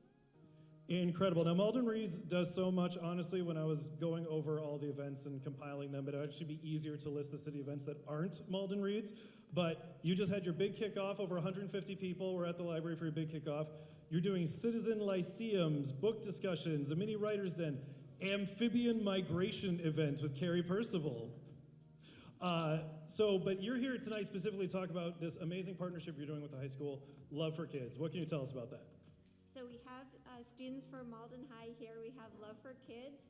Incredible. Now, Malden Reeds does so much, honestly, when I was going over all the events and compiling them, it would actually be easier to list the city events that aren't Malden Reeds. But you just had your big kickoff, over 150 people were at the library for your big kickoff. You're doing citizen lyceums, book discussions, a mini writer's den, amphibian migration event with Carrie Percival. But you're here tonight specifically to talk about this amazing partnership you're doing with the high school, Love for Kids. What can you tell us about that? So we have students for Malden High here. We have Love for Kids.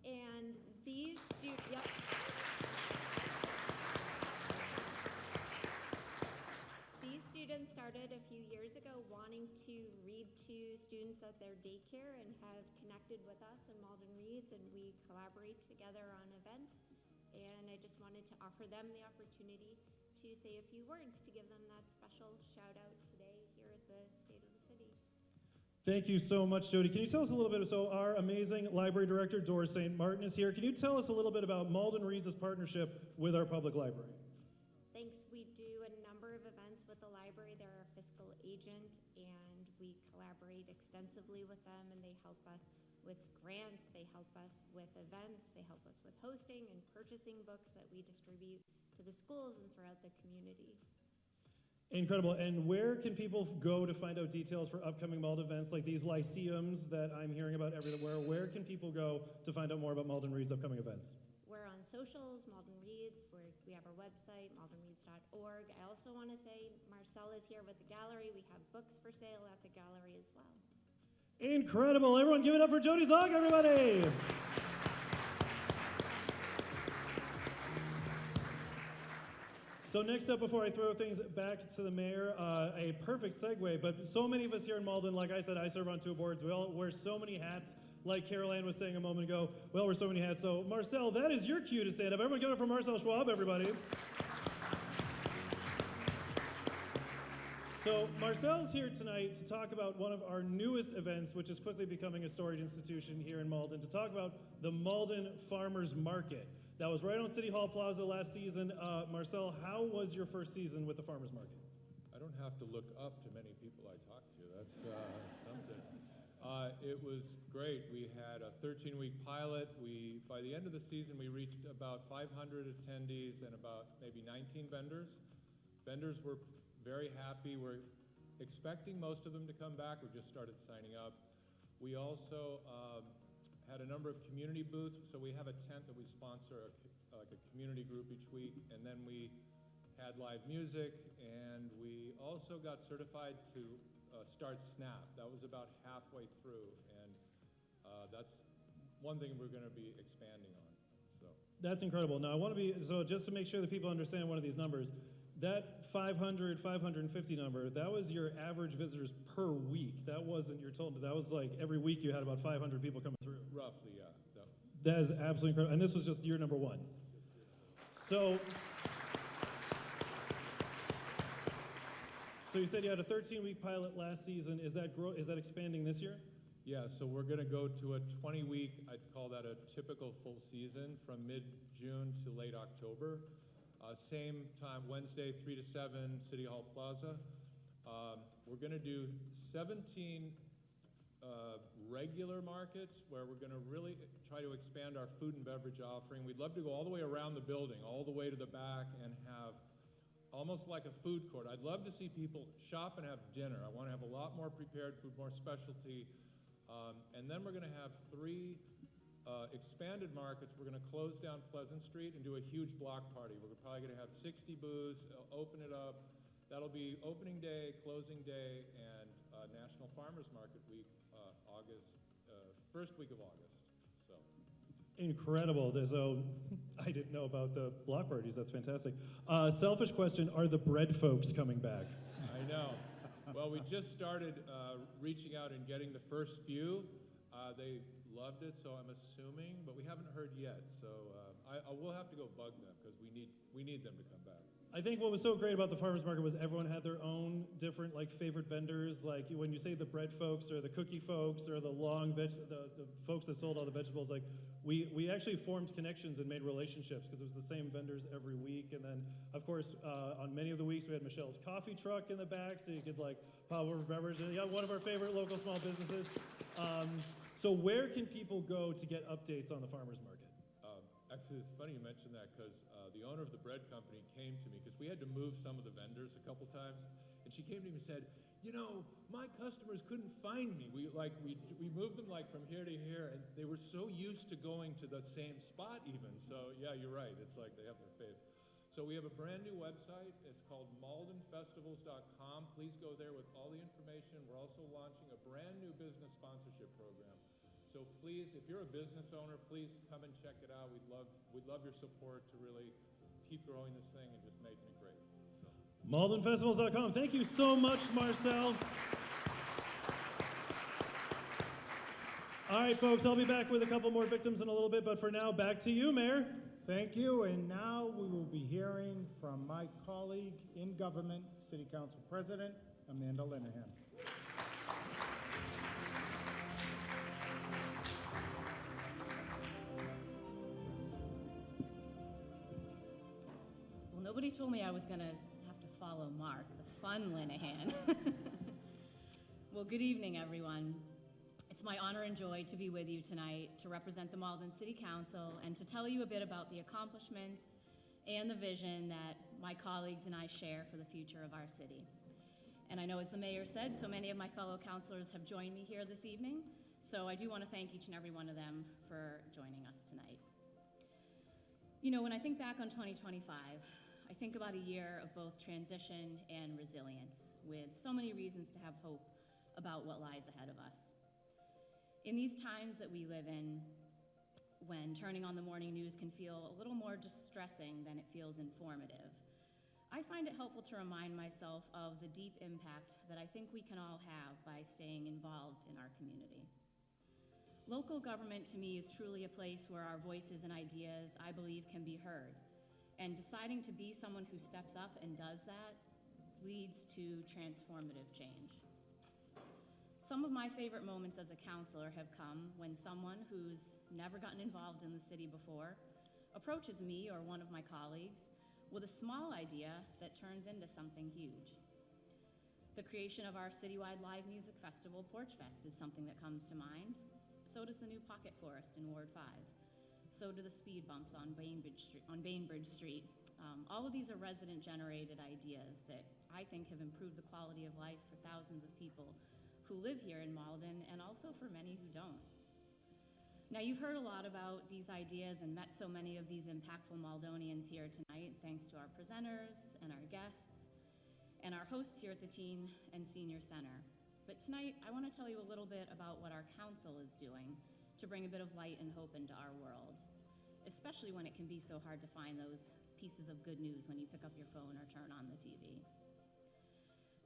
And these students, yep. These students started a few years ago wanting to read to students at their daycare and have connected with us in Malden Reads, and we collaborate together on events. And I just wanted to offer them the opportunity to say a few words to give them that special shout out today here at the State of the City. Thank you so much, Jody. Can you tell us a little bit, so our amazing library director, Doris St. Martin, is here. Can you tell us a little bit about Malden Reads' partnership with our public library? Thanks. We do a number of events with the library. They're our fiscal agent, and we collaborate extensively with them, and they help us with grants, they help us with events, they help us with hosting and purchasing books that we distribute to the schools and throughout the community. Incredible. And where can people go to find out details for upcoming Malden events like these lyceums that I'm hearing about everywhere? Where can people go to find out more about Malden Reads' upcoming events? We're on socials, Malden Reads, we have our website, maldenreads.org. I also want to say Marcel is here with the gallery. We have books for sale at the gallery as well. Incredible. Everyone give it up for Jody Zog, everybody. So next up, before I throw things back to the mayor, a perfect segue, but so many of us here in Malden, like I said, I serve on 2 boards. We all wear so many hats, like Carol Ann was saying a moment ago. Well, we're so many hats. So Marcel, that is your cue to stand up. Everyone give it up for Marcel Schwab, everybody. So Marcel's here tonight to talk about one of our newest events, which is quickly becoming a storied institution here in Malden, to talk about the Malden Farmers Market. That was right on City Hall Plaza last season. Marcel, how was your first season with the Farmers Market? I don't have to look up to many people I talk to. That's something. It was great. We had a 13-week pilot. By the end of the season, we reached about 500 attendees and about maybe 19 vendors. Vendors were very happy. We're expecting most of them to come back. We just started signing up. We also had a number of community booths. So we have a tent that we sponsor, like a community group each week. And then we had live music. And we also got certified to start SNAP. That was about halfway through. And that's one thing we're going to be expanding on. So That's incredible. Now, I want to be, so just to make sure that people understand one of these numbers, that 500, 550 number, that was your average visitors per week. That wasn't your total. That was like every week you had about 500 people coming through. roughly, yeah. That is absolutely incredible. And this was just year number 1. So you said you had a 13-week pilot last season. Is that expanding this year? Yeah, so we're going to go to a 20-week, I'd call that a typical full season, from mid-June to late October. Same time, Wednesday, 3 to 7, City Hall Plaza. We're going to do 17 regular markets where we're going to really try to expand our food and beverage offering. We'd love to go all the way around the building, all the way to the back, and have almost like a food court. I'd love to see people shop and have dinner. I want to have a lot more prepared food, more specialty. And then we're going to have 3 expanded markets. We're going to close down Pleasant Street and do a huge block party. We're probably going to have 60 booths, open it up. That'll be opening day, closing day, and National Farmers Market Week, first week of August. So Incredible. I didn't know about the block parties. That's fantastic. Selfish question, are the bread folks coming back? I know. Well, we just started reaching out and getting the first few. They loved it, so I'm assuming, but we haven't heard yet. So I will have to go bug them because we need them to come back. I think what was so great about the farmers market was everyone had their own different favorite vendors. Like when you say the bread folks or the cookie folks or the the folks that sold all the vegetables, we actually formed connections and made relationships because it was the same vendors every week. And then of course on many of the weeks we had Michelle's coffee truck in the back, so you could pop over for beverage. And one of our favorite local small businesses. So where can people go to get updates on the farmers market? Actually, it's funny you mentioned that because the owner of the bread company came to me because we had to move some of the vendors a couple times. And she came to me and said, you know, my customers couldn't find me. We moved them like from here to here, and they were so used to going to the same spot even. So yeah, you're right. It's like they have their faves. So we have a brand new website. It's called maldenfestivals.com. Please go there with all the information. We're also launching a brand new business sponsorship program. So please, if you're a business owner, please come and check it out. We'd love your support to really keep growing this thing and just making it great. So. MaldenFestivals.com. Thank you so much, Marcel. All right, folks, I'll be back with a couple more victims in a little bit, but for now, back to you, Mayor. Thank you, and now we will be hearing from my colleague in government, City Council President Amanda Linehan. Well, nobody told me I was going to have to follow Mark, the fun Linehan. Well, good evening, everyone. It's my honor and joy to be with you tonight to represent the Malden City Council and to tell you a bit about the accomplishments and the vision that my colleagues and I share for the future of our city. And I know, as the mayor said, so many of my fellow councilors have joined me here this evening, so I do want to thank each and every one of them for joining us tonight. You know, when I think back on 2025, I think about a year of both transition and resilience, with so many reasons to have hope about what lies ahead of us. In these times that we live in, when turning on the morning news can feel a little more distressing than it feels informative, I find it helpful to remind myself of the deep impact that I think we can all have by staying involved in our community. Local government to me is truly a place where our voices and ideas, I believe, can be heard. And deciding to be someone who steps up and does that leads to transformative change. Some of my favorite moments as a counselor have come when someone who's never gotten involved in the city before approaches me or one of my colleagues with a small idea that turns into something huge. The creation of our citywide live music festival, Porch Fest, is something that comes to mind. So does the new Pocket Forest in Ward 5. So do the speed bumps on Bainbridge Street. All of these are resident-generated ideas that I think have improved the quality of life for thousands of people who live here in Malden, and also for many who don't. Now, you've heard a lot about these ideas and met so many of these impactful Maldonians here tonight, thanks to our presenters and our guests and our hosts here at the Teen and Senior Center. But tonight, I want to tell you a little bit about what our council is doing to bring a bit of light and hope into our world, especially when it can be so hard to find those pieces of good news when you pick up your phone or turn on the TV.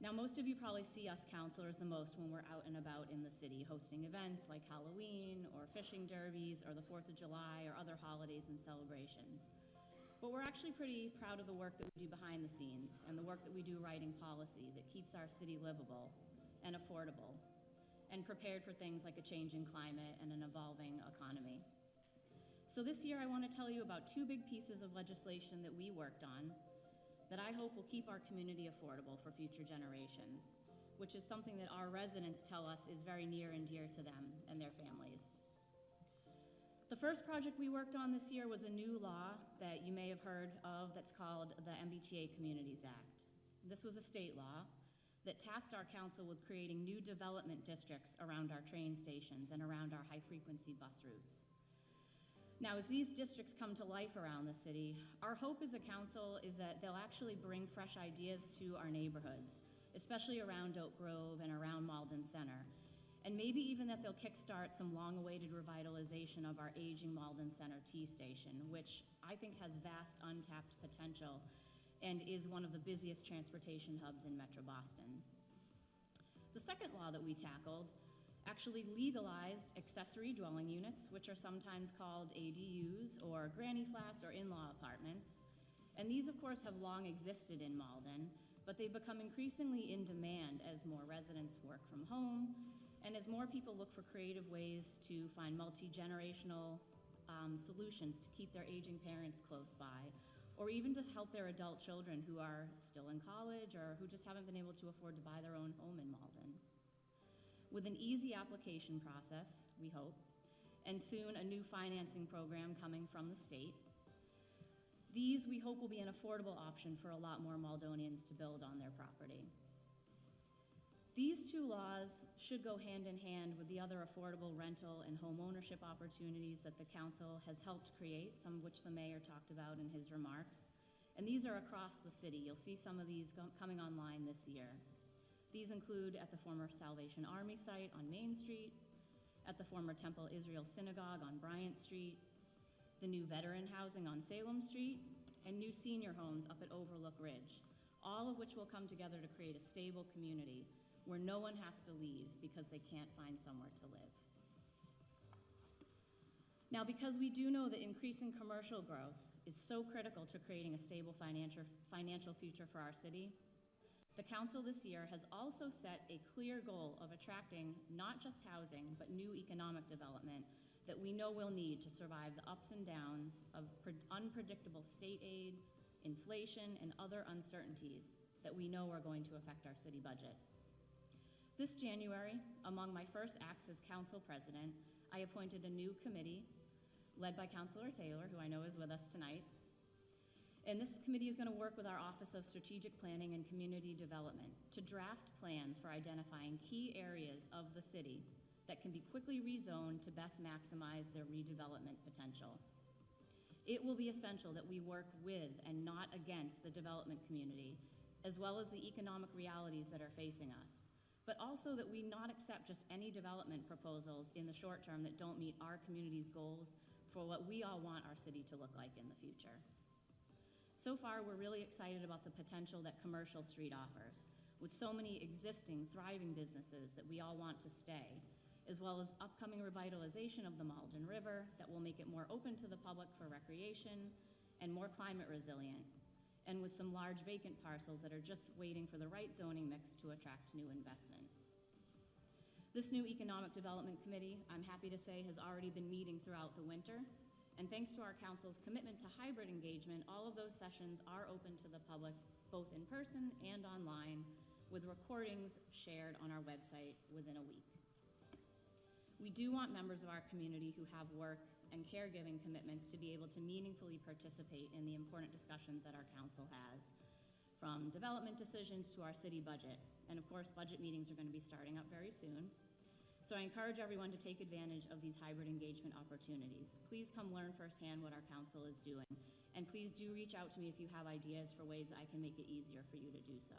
Now, most of you probably see us counselors the most when we're out and about in the city, hosting events like Halloween or fishing derbies or the 4th of July or other holidays and celebrations. But we're actually pretty proud of the work that we do behind the scenes and the work that we do writing policy that keeps our city livable and affordable and prepared for things like a changing climate and an evolving economy. So this year, I want to tell you about 2 big pieces of legislation that we worked on that I hope will keep our community affordable for future generations, which is something that our residents tell us is very near and dear to them and their families. The first project we worked on this year was a new law that you may have heard of that's called the MBTA Communities Act. This was a state law that tasked our council with creating new development districts around our train stations and around our high-frequency bus routes. Now, as these districts come to life around the city, our hope as a council is that they'll actually bring fresh ideas to our neighborhoods, especially around Oak Grove and around Malden Center. And maybe even that they'll kickstart some long-awaited revitalization of our aging Malden Center T station, which I think has vast untapped potential and is one of the busiest transportation hubs in Metro Boston. The second law that we tackled actually legalized accessory dwelling units, which are sometimes called ADUs or granny flats or in-law apartments. And these, of course, have long existed in Malden, but they become increasingly in demand as more residents work from home and as more people look for creative ways to find multi-generational solutions to keep their aging parents close by, or even to help their adult children who are still in college or who just haven't been able to afford to buy their own home in Malden. With an easy application process, we hope, and soon a new financing program coming from the state, these, we hope, will be an affordable option for a lot more Maldonians to build on their property. These two laws should go hand in hand with the other affordable rental and home ownership opportunities that the council has helped create, some of which the mayor talked about in his remarks. And these are across the city. You'll see some of these coming online this year. These include at the former Salvation Army site on Main Street, at the former Temple Israel Synagogue on Bryant Street, the new veteran housing on Salem Street, and new senior homes up at Overlook Ridge, all of which will come together to create a stable community where no one has to leave because they can't find somewhere to live. Now, because we do know that increasing commercial growth is so critical to creating a stable financial future for our city, the council this year has also set a clear goal of attracting not just housing, but new economic development that we know we'll need to survive the ups and downs of unpredictable state aid, inflation, and other uncertainties that we know are going to affect our city budget. This January, among my first acts as council president, I appointed a new committee led by Councilor Taylor, who I know is with us tonight. And this committee is going to work with our Office of Strategic Planning and Community Development to draft plans for identifying key areas of the city that can be quickly rezoned to best maximize their redevelopment potential. It will be essential that we work with and not against the development community, as well as the economic realities that are facing us, but also that we not accept just any development proposals in the short term that don't meet our community's goals for what we all want our city to look like in the future. So far, we're really excited about the potential that Commercial Street offers, with so many existing, thriving businesses that we all want to stay, as well as upcoming revitalization of the Malden River that will make it more open to the public for recreation and more climate resilient, and with some large vacant parcels that are just waiting for the right zoning mix to attract new investment. This new Economic Development Committee, I'm happy to say, has already been meeting throughout the winter, and thanks to our council's commitment to hybrid engagement, all of those sessions are open to the public, both in person and online, with recordings shared on our website within a week. We do want members of our community who have work and caregiving commitments to be able to meaningfully participate in the important discussions that our council has, from development decisions to our city budget. And of course, budget meetings are going to be starting up very soon. So I encourage everyone to take advantage of these hybrid engagement opportunities. Please come learn firsthand what our council is doing. And please do reach out to me if you have ideas for ways that I can make it easier for you to do so.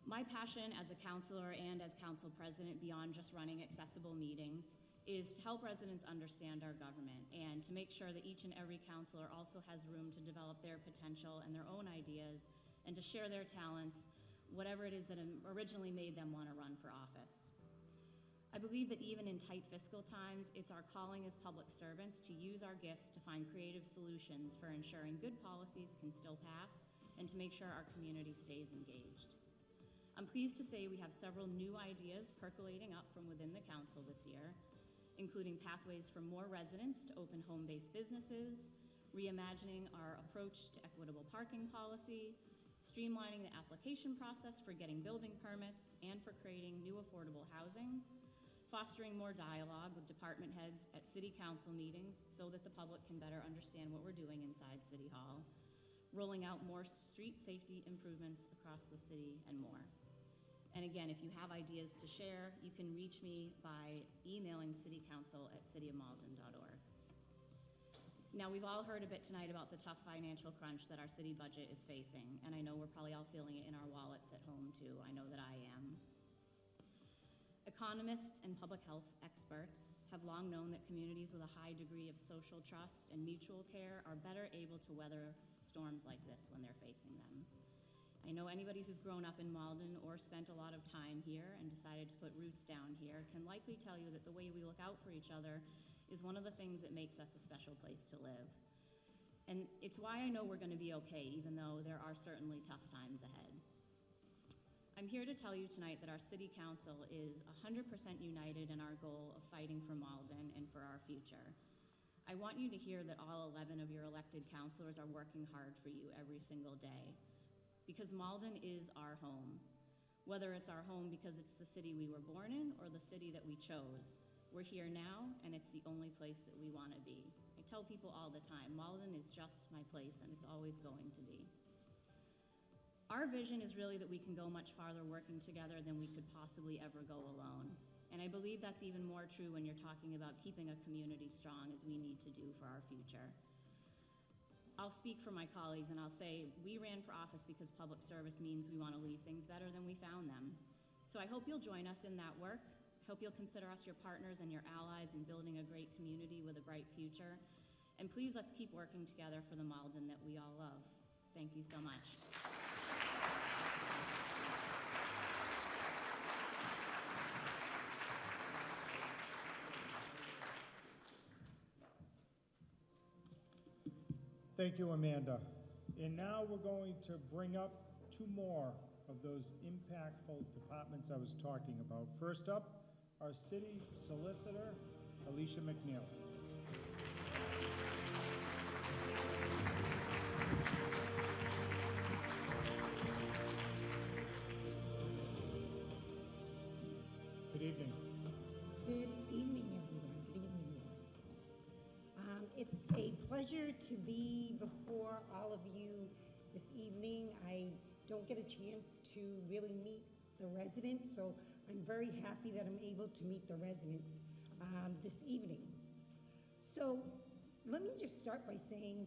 My passion as a councilor and as council president, beyond just running accessible meetings, is to help residents understand our government and to make sure that each and every councilor also has room to develop their potential and their own ideas and to share their talents, whatever it is that originally made them want to run for office. I believe that even in tight fiscal times, it's our calling as public servants to use our gifts to find creative solutions for ensuring good policies can still pass and to make sure our community stays engaged. I'm pleased to say we have several new ideas percolating up from within the council this year, including pathways for more residents to open home-based businesses, reimagining our approach to equitable parking policy, streamlining the application process for getting building permits and for creating new affordable housing, fostering more dialogue with department heads at city council meetings so that the public can better understand what we're doing inside City Hall, rolling out more street safety improvements across the city, and more. And again, if you have ideas to share, you can reach me by emailing citycouncil@cityofmalden.org. Now, we've all heard a bit tonight about the tough financial crunch that our city budget is facing, and I know we're probably all feeling it in our wallets at home too. I know that I am. Economists and public health experts have long known that communities with a high degree of social trust and mutual care are better able to weather storms like this when they're facing them. I know anybody who's grown up in Malden or spent a lot of time here and decided to put roots down here can likely tell you that the way we look out for each other is one of the things that makes us a special place to live. And it's why I know we're going to be okay, even though there are certainly tough times ahead. I'm here to tell you tonight that our city council is 100% united in our goal of fighting for Malden and for our future. I want you to hear that all 11 of your elected councilors are working hard for you every single day, because Malden is our home. Whether it's our home because it's the city we were born in or the city that we chose, we're here now and it's the only place that we want to be. I tell people all the time, Malden is just my place and it's always going to be. Our vision is really that we can go much farther working together than we could possibly ever go alone. And I believe that's even more true when you're talking about keeping a community strong, as we need to do for our future. I'll speak for my colleagues and I'll say we ran for office because public service means we want to leave things better than we found them. So I hope you'll join us in that work. I hope you'll consider us your partners and your allies in building a great community with a bright future. And please, let's keep working together for the Malden that we all love. Thank you so much. Thank you, Amanda. And now we're going to bring up two more of those impactful departments I was talking about. First up, our city solicitor, Alicia McNeil. Good evening. Good evening, everyone. Good evening. It's a pleasure to be before all of you this evening. I don't get a chance to really meet the residents, so I'm very happy that I'm able to meet the residents this evening. So let me just start by saying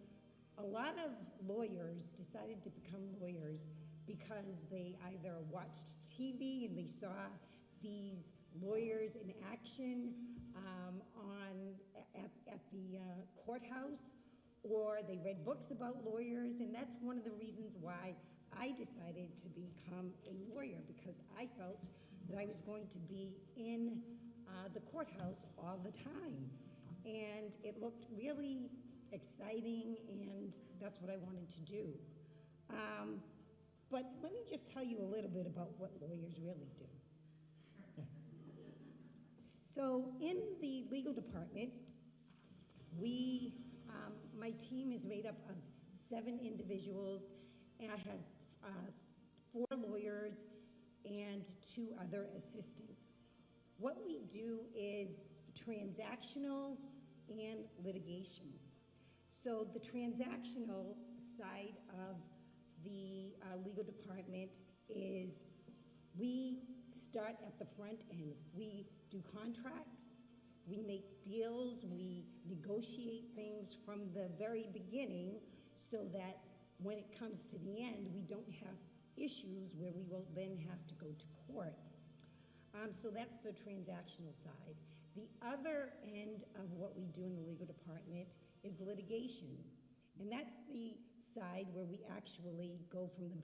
a lot of lawyers decided to become lawyers because they either watched TV and they saw these lawyers in action at the courthouse, or they read books about lawyers, and that's one of the reasons why I decided to become a lawyer, because I felt that I was going to be in the courthouse all the time, and it looked really exciting, and that's what I wanted to do. But let me just tell you a little bit about what lawyers really do. So in the legal department, my team is made up of 7 individuals, and I have 4 lawyers and 2 other assistants. What we do is transactional and litigation. So the transactional side of the legal department is we start at the front end. We do contracts, we make deals, we negotiate things from the very beginning so that when it comes to the end, we don't have issues where we will then have to go to court. So that's the transactional side. The other end of what we do in the legal department is litigation. And that's the side where we actually go from the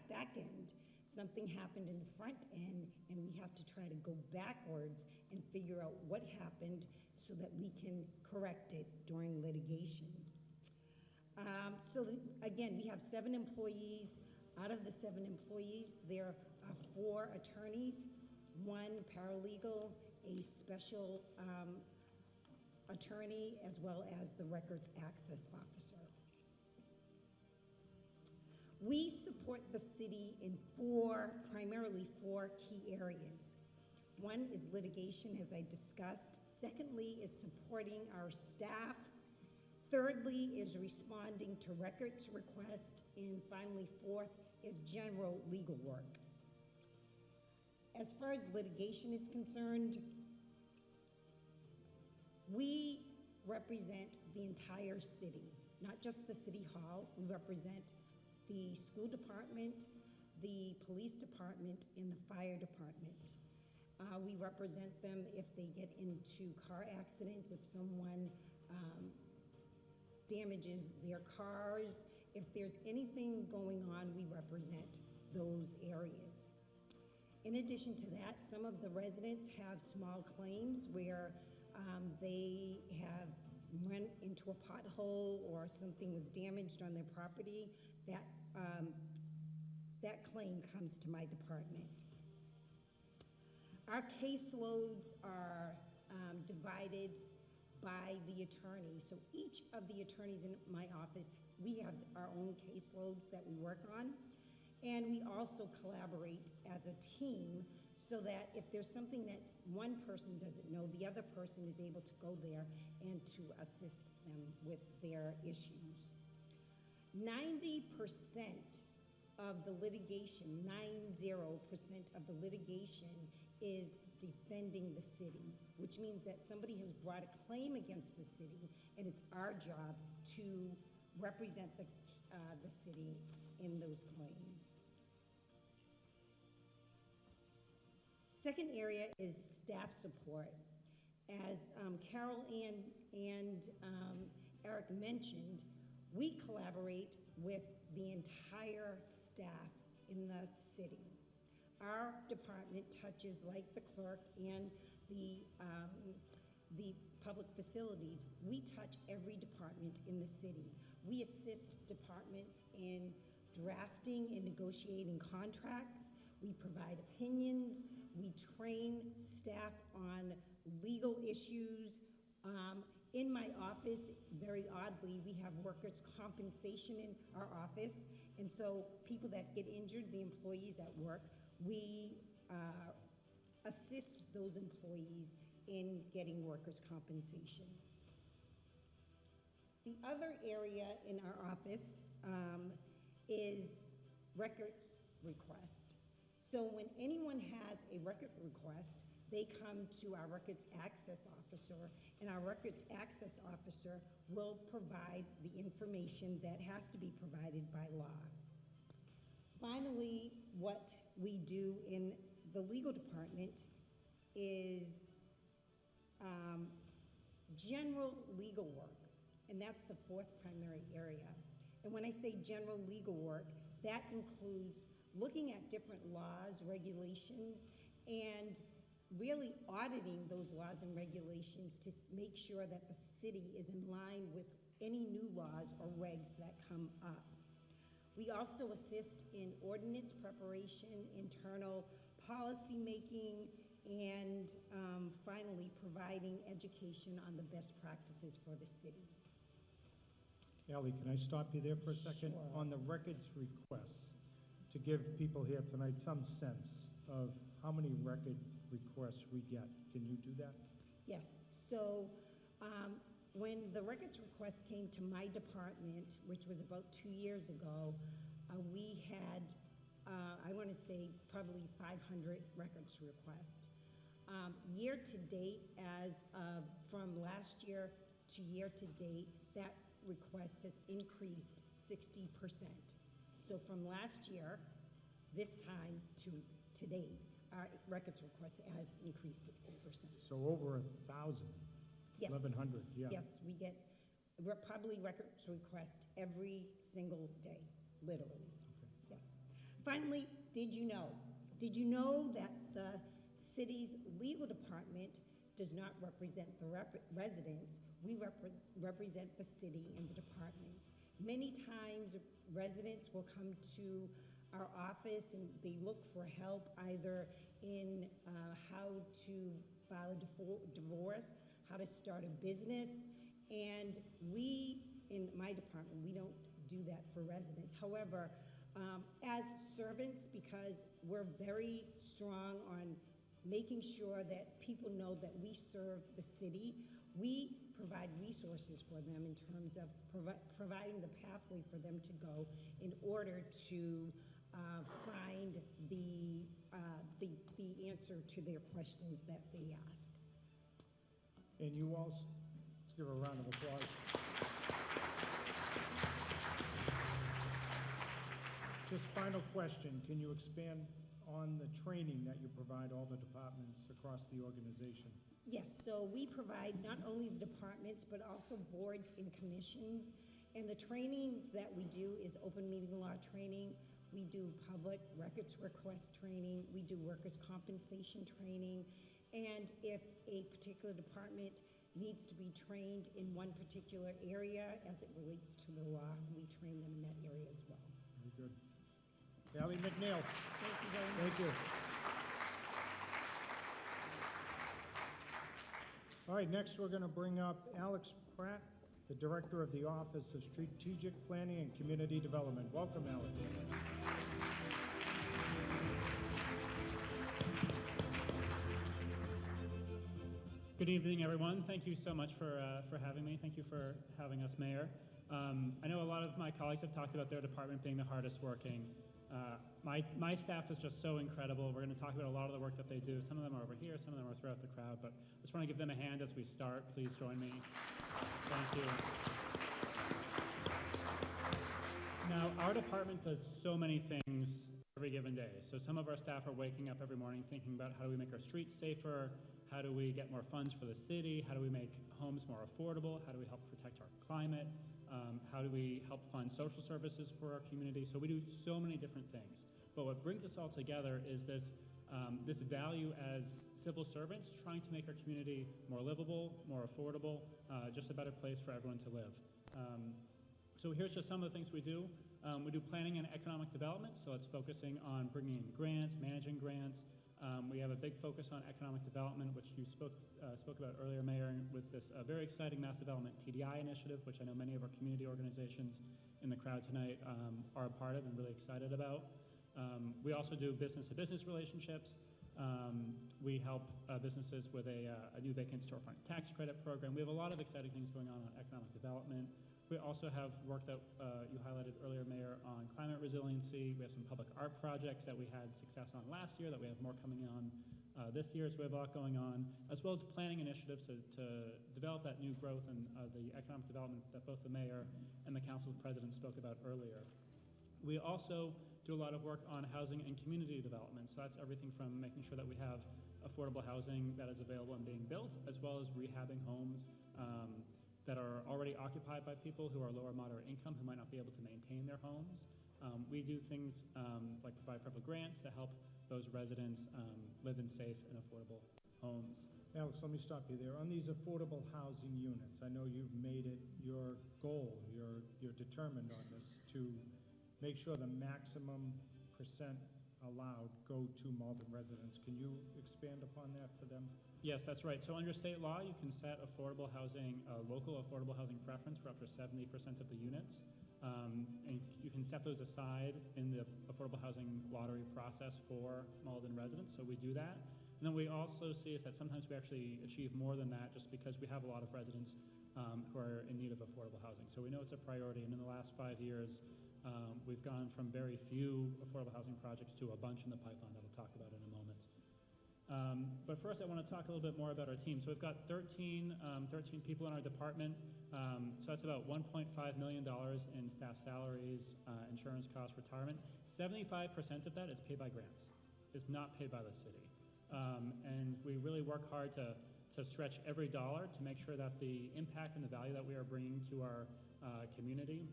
back end. Something happened in the front end, and we have to try to go backwards and figure out what happened so that we can correct it during litigation. Again, we have 7 employees. Out of the 7 employees, there are 4 attorneys, 1 paralegal, a special attorney, as well as the records access officer. We support the city in primarily four key areas. One is litigation, as I discussed. Secondly is supporting our staff. Thirdly is responding to records requests. And finally, 4th is general legal work. As far as litigation is concerned, we represent the entire city, not just the city hall. We represent the school department, the police department, and the fire department. We represent them if they get into car accidents, if someone damages their cars. If there's anything going on, we represent those areas. In addition to that, some of the residents have small claims where they have run into a pothole or something was damaged on their property. That claim comes to my department. Our caseloads are divided by the attorney. So each of the attorneys in my office, we have our own caseloads that we work on. And we also collaborate as a team so that if there's something that one person doesn't know, the other person is able to go there and to assist them with their issues. 90% of the litigation, 90% of the litigation is defending the city, which means that somebody has brought a claim against the city, and it's our job to represent the city in those claims. Second area is staff support. As Carol and Eric mentioned, we collaborate with the entire staff in the city. Our department touches, like the clerk and the public facilities, we touch every department in the city. We assist departments in drafting and negotiating contracts. We provide opinions. We train staff on legal issues. In my office, very oddly, we have workers' compensation in our office. And so people that get injured, the employees at work, we assist those employees in getting workers' compensation. The other area in our office is records request. So when anyone has a record request, they come to our records access officer, and our records access officer will provide the information that has to be provided by law. Finally, what we do in the legal department is general legal work, and that's the fourth primary area. And when I say general legal work, that includes looking at different laws, regulations, and really auditing those laws and regulations to make sure that the city is in line with any new laws or regs that come up. We also assist in ordinance preparation, internal policy making, and finally providing education on the best practices for the city. Ally, can I stop you there for a second? Sure. On the records requests, to give people here tonight some sense of how many record requests we get. Can you do that? Yes, so when the records request came to my department, which was about 2 years ago, we had, I want to say, probably 500 records requests. Year to date, as of from last year to year to date, that request has increased 60%. So from last year, this time to date, our records request has increased 60%. So over 1,000, Yes. 1,100, yeah. Yes, we get probably records request every single day, literally. Okay. Yes. Finally, did you know that the city's legal department does not represent the residents? We represent the city and the department. Many times residents will come to our office and they look for help either in how to file a divorce, how to start a business, and we, in my department, we don't do that for residents. However, as servants, because we're very strong on making sure that people know that we serve the city, we provide resources for them in terms of providing the pathway for them to go in order to find the answer to their questions that they ask. And you also, let's give a round of applause. Just final question, can you expand on the training that you provide all the departments across the organization? Yes, so we provide not only the departments, but also boards and commissions. And the trainings that we do is open meeting law training. We do public records request training. We do workers' compensation training. And if a particular department needs to be trained in one particular area as it relates to the law, we train them in that area as well. Very good. Ally McNeil. Thank you very much. Thank you. All right, next we're going to bring up Alex Pratt, the Director of the Office of Strategic Planning and Community Development. Welcome, Alex. Good evening, everyone. Thank you so much for having me. Thank you for having us, Mayor. I know a lot of my colleagues have talked about their department being the hardest working. My staff is just so incredible. We're going to talk about a lot of the work that they do. Some of them are over here, some of them are throughout the crowd, but I just want to give them a hand as we start. Please join me. Thank you. Now, our department does so many things every given day. So some of our staff are waking up every morning thinking about how do we make our streets safer, how do we get more funds for the city, how do we make homes more affordable, how do we help protect our climate, how do we help fund social services for our community. So we do so many different things. But what brings us all together is this value as civil servants, trying to make our community more livable, more affordable, just a better place for everyone to live. So here's just some of the things we do. We do planning and economic development, so it's focusing on bringing in grants, managing grants. We have a big focus on economic development, which you spoke about earlier, Mayor, with this very exciting mass development TDI initiative, which I know many of our community organizations in the crowd tonight are a part of and really excited about. We also do business-to-business relationships. We help businesses with a new vacant storefront tax credit program. We have a lot of exciting things going on economic development. We also have work that you highlighted earlier, Mayor, on climate resiliency. We have some public art projects that we had success on last year that we have more coming on this year, so we have a lot going on, as well as planning initiatives to develop that new growth and the economic development that both the Mayor and the Council President spoke about earlier. We also do a lot of work on housing and community development, so that's everything from making sure that we have affordable housing that is available and being built, as well as rehabbing homes that are already occupied by people who are lower moderate income who might not be able to maintain their homes. We do things like provide federal grants to help those residents live in safe and affordable homes. Alex, let me stop you there. On these affordable housing units, I know you've made it your goal, you're determined on this, to make sure the maximum percent allowed go to Malden residents. Can you expand upon that for them? Yes, that's right. So under state law, you can set affordable housing, local affordable housing preference for up to 70% of the units. And you can set those aside in the affordable housing lottery process for Malden residents, so we do that. And then we also see is that sometimes we actually achieve more than that just because we have a lot of residents who are in need of affordable housing. So we know it's a priority, and in the last 5 years, we've gone from very few affordable housing projects to a bunch in the pipeline that we'll talk about in a moment. But first, I want to talk a little bit more about our team. So we've got 13 people in our department. So that's about $1.5 million in staff salaries, insurance costs, retirement. 75% of that is paid by grants. It's not paid by the city. And we really work hard to stretch every dollar to make sure that the impact and the value that we are bringing to our community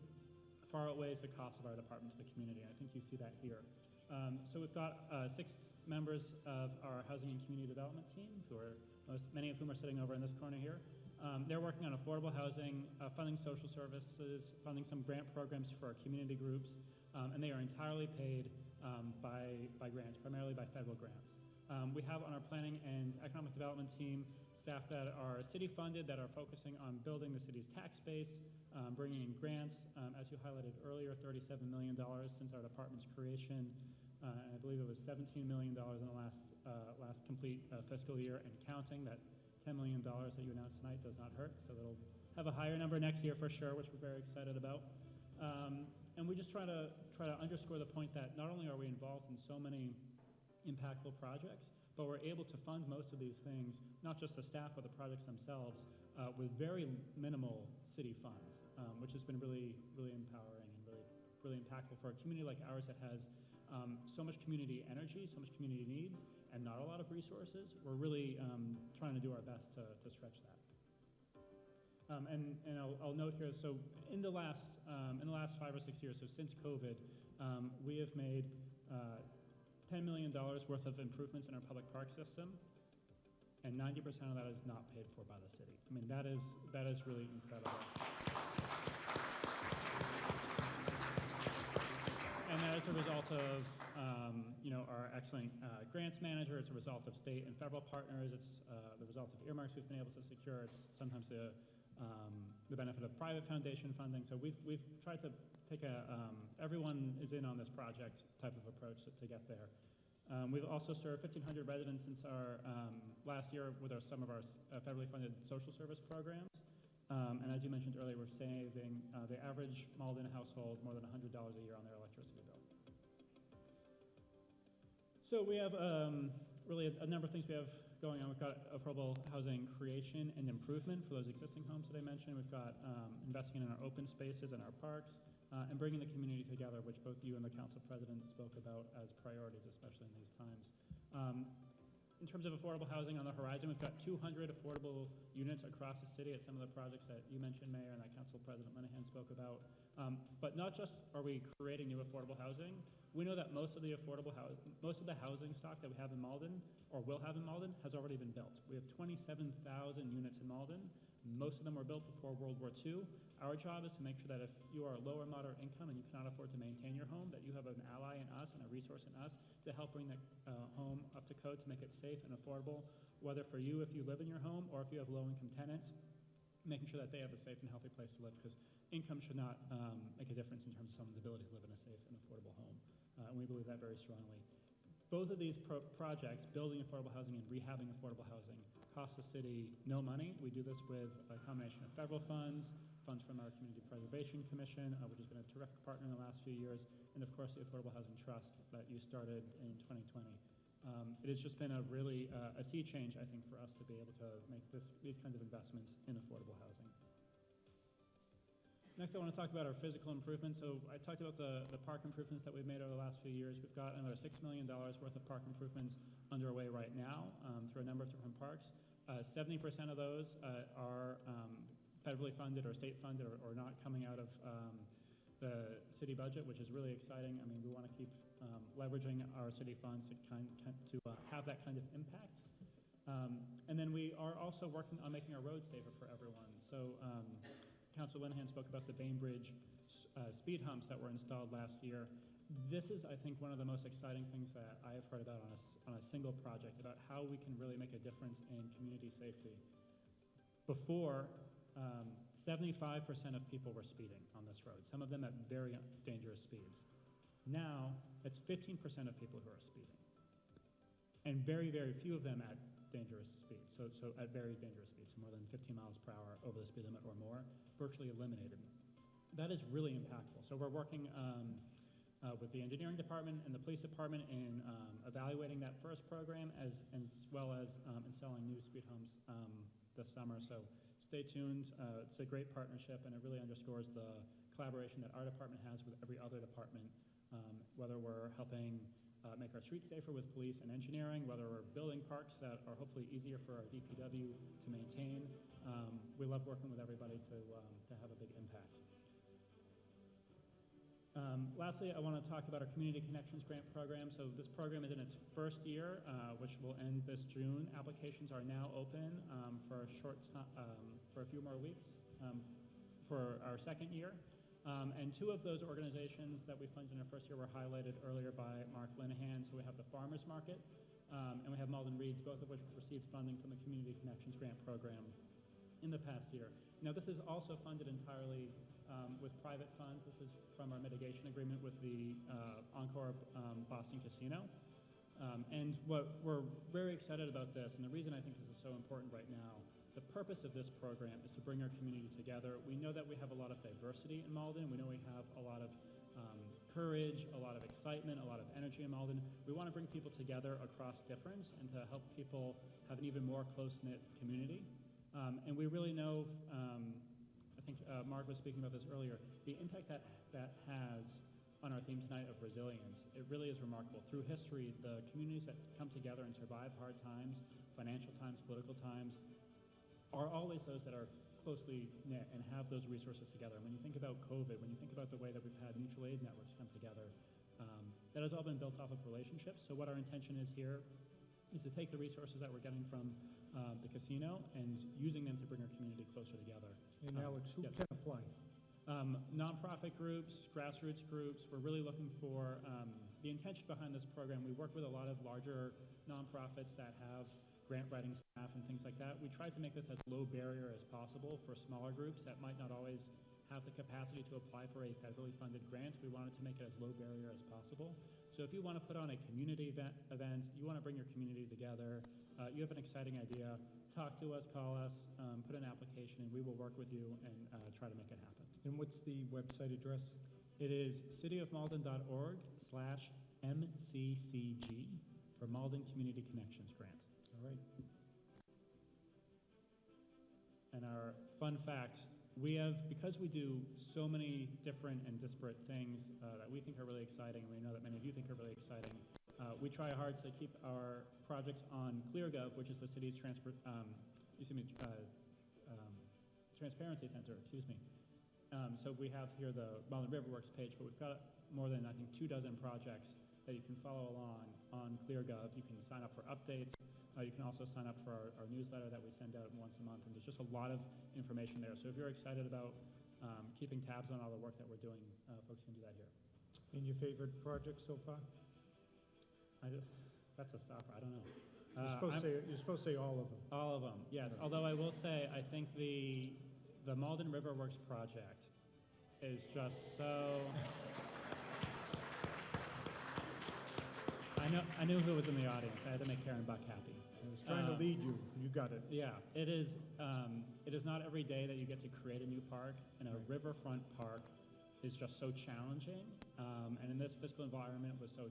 far outweighs the cost of our department to the community. And I think you see that here. So we've got 6 members of our housing and community development team, many of whom are sitting over in this corner here. They're working on affordable housing, funding social services, funding some grant programs for our community groups, and they are entirely paid by grants, primarily by federal grants. We have on our planning and economic development team staff that are city funded, that are focusing on building the city's tax base, bringing in grants, as you highlighted earlier, $37 million since our department's creation. And I believe it was $17 million in the last complete fiscal year and counting. That $10 million that you announced tonight does not hurt, so it'll have a higher number next year for sure, which we're very excited about. And we just try to underscore the point that not only are we involved in so many impactful projects, but we're able to fund most of these things, not just the staff, but the projects themselves, with very minimal city funds, which has been really, really empowering and really impactful for a community like ours that has so much community energy, so much community needs, and not a lot of resources. We're really trying to do our best to stretch that. And I'll note here, so in the last 5 or 6 years, so since COVID, we have made $10 million worth of improvements in our public park system, and 90% of that is not paid for by the city. I mean, that is really incredible. And that is a result of our excellent grants manager. It's a result of state and federal partners. It's the result of earmarks we've been able to secure. It's sometimes the benefit of private foundation funding. So we've tried to take everyone is in on this project type of approach to get there. We've also served 1,500 residents since our last year with some of our federally funded social service programs. And as you mentioned earlier, we're saving the average Malden household more than $100 a year on their electricity bill. So we have really a number of things we have going on. We've got affordable housing creation and improvement for those existing homes that I mentioned. We've got investing in our open spaces and our parks, and bringing the community together, which both you and the council president spoke about as priorities, especially in these times. In terms of affordable housing on the horizon, we've got 200 affordable units across the city at some of the projects that you mentioned, Mayor, and that Council President Linehan spoke about. But not just are we creating new affordable housing, we know that most of the housing stock that we have in Malden, or will have in Malden, has already been built. We have 27,000 units in Malden. Most of them were built before World War II. Our job is to make sure that if you are low or moderate income and you cannot afford to maintain your home, that you have an ally in us and a resource in us to help bring that home up to code to make it safe and affordable, whether for you if you live in your home or if you have low-income tenants, making sure that they have a safe and healthy place to live, because income should not make a difference in terms of someone's ability to live in a safe and affordable home. And we believe that very strongly. Both of these projects, building affordable housing and rehabbing affordable housing, cost the city no money. We do this with a combination of federal funds, funds from our Community Preservation Commission, which has been a terrific partner in the last few years, and of course the Affordable Housing Trust that you started in 2020. It has just been a really a sea change, I think, for us to be able to make these kinds of investments in affordable housing. Next, I want to talk about our physical improvements. So I talked about the park improvements that we've made over the last few years. We've got another $6 million worth of park improvements underway right now through a number of different parks. 70% of those are federally funded or state funded or not coming out of the city budget, which is really exciting. I mean, we want to keep leveraging our city funds to have that kind of impact. And then we are also working on making our roads safer for everyone. So Councilor Linehan spoke about the Bainbridge speed humps that were installed last year. This is, I think, one of the most exciting things that I have heard about on a single project, about how we can really make a difference in community safety. Before, 75% of people were speeding on this road, some of them at very dangerous speeds. Now, it's 15% of people who are speeding, and very, very few of them at dangerous speeds, so at very dangerous speeds, so more than 15 miles per hour over the speed limit or more, virtually eliminated. That is really impactful. So we're working with the engineering department and the police department in evaluating that first program as well as installing new speed humps this summer. So stay tuned. It's a great partnership, and it really underscores the collaboration that our department has with every other department, whether we're helping make our streets safer with police and engineering, whether we're building parks that are hopefully easier for our DPW to maintain. We love working with everybody to have a big impact. Lastly, I want to talk about our Community Connections Grant Program. So this program is in its first year, which will end this June. Applications are now open for a few more weeks for our second year. And two of those organizations that we funded in our first year were highlighted earlier by Mark Linehan. So we have the Farmers Market and we have Malden Reeds, both of which received funding from the Community Connections Grant Program in the past year. Now, this is also funded entirely with private funds. This is from our mitigation agreement with the Encore Boston Casino. And what we're very excited about this, and the reason I think this is so important right now, the purpose of this program is to bring our community together. We know that we have a lot of diversity in Malden. We know we have a lot of courage, a lot of excitement, a lot of energy in Malden. We want to bring people together across difference and to help people have an even more close-knit community. And we really know, I think Mark was speaking about this earlier, the impact that has on our theme tonight of resilience. It really is remarkable. Through history, the communities that come together and survive hard times, financial times, political times, are always those that are closely knit and have those resources together. When you think about COVID, when you think about the way that we've had mutual aid networks come together, that has all been built off of relationships. So what our intention is here is to take the resources that we're getting from the casino and using them to bring our community closer together. And Alex, who can apply? Nonprofit groups, grassroots groups. We're really looking for the intention behind this program. We work with a lot of larger nonprofits that have grant writing staff and things like that. We try to make this as low barrier as possible for smaller groups that might not always have the capacity to apply for a federally funded grant. We wanted to make it as low barrier as possible. So if you want to put on a community event, you want to bring your community together, you have an exciting idea, talk to us, call us, put an application, and we will work with you and try to make it happen. And what's the website address? It is cityofmalden.org/MCCG. for Malden Community Connections Grant. All right. And our fun fact, because we do so many different and disparate things that we think are really exciting, and we know that many of you think are really exciting, we try hard to keep our projects on ClearGov, which is the city's transparency center, so we have here the Malden Riverworks page, but we've got more than, I think, 24 projects that you can follow along on ClearGov. You can sign up for updates. You can also sign up for our newsletter that we send out once a month, and there's just a lot of information there. So if you're excited about keeping tabs on all the work that we're doing, folks can do that here. And your favorite project so far? That's a stopper. I don't know. You're supposed to say all of them. All of them, yes. Although I will say, I think the Malden Riverworks project is just so... I knew who was in the audience. I had to make Karen Buck happy. I was trying to lead you. You got it. Yeah, it is not every day that you get to create a new park, and a riverfront park is just so challenging. And in this fiscal environment, it was so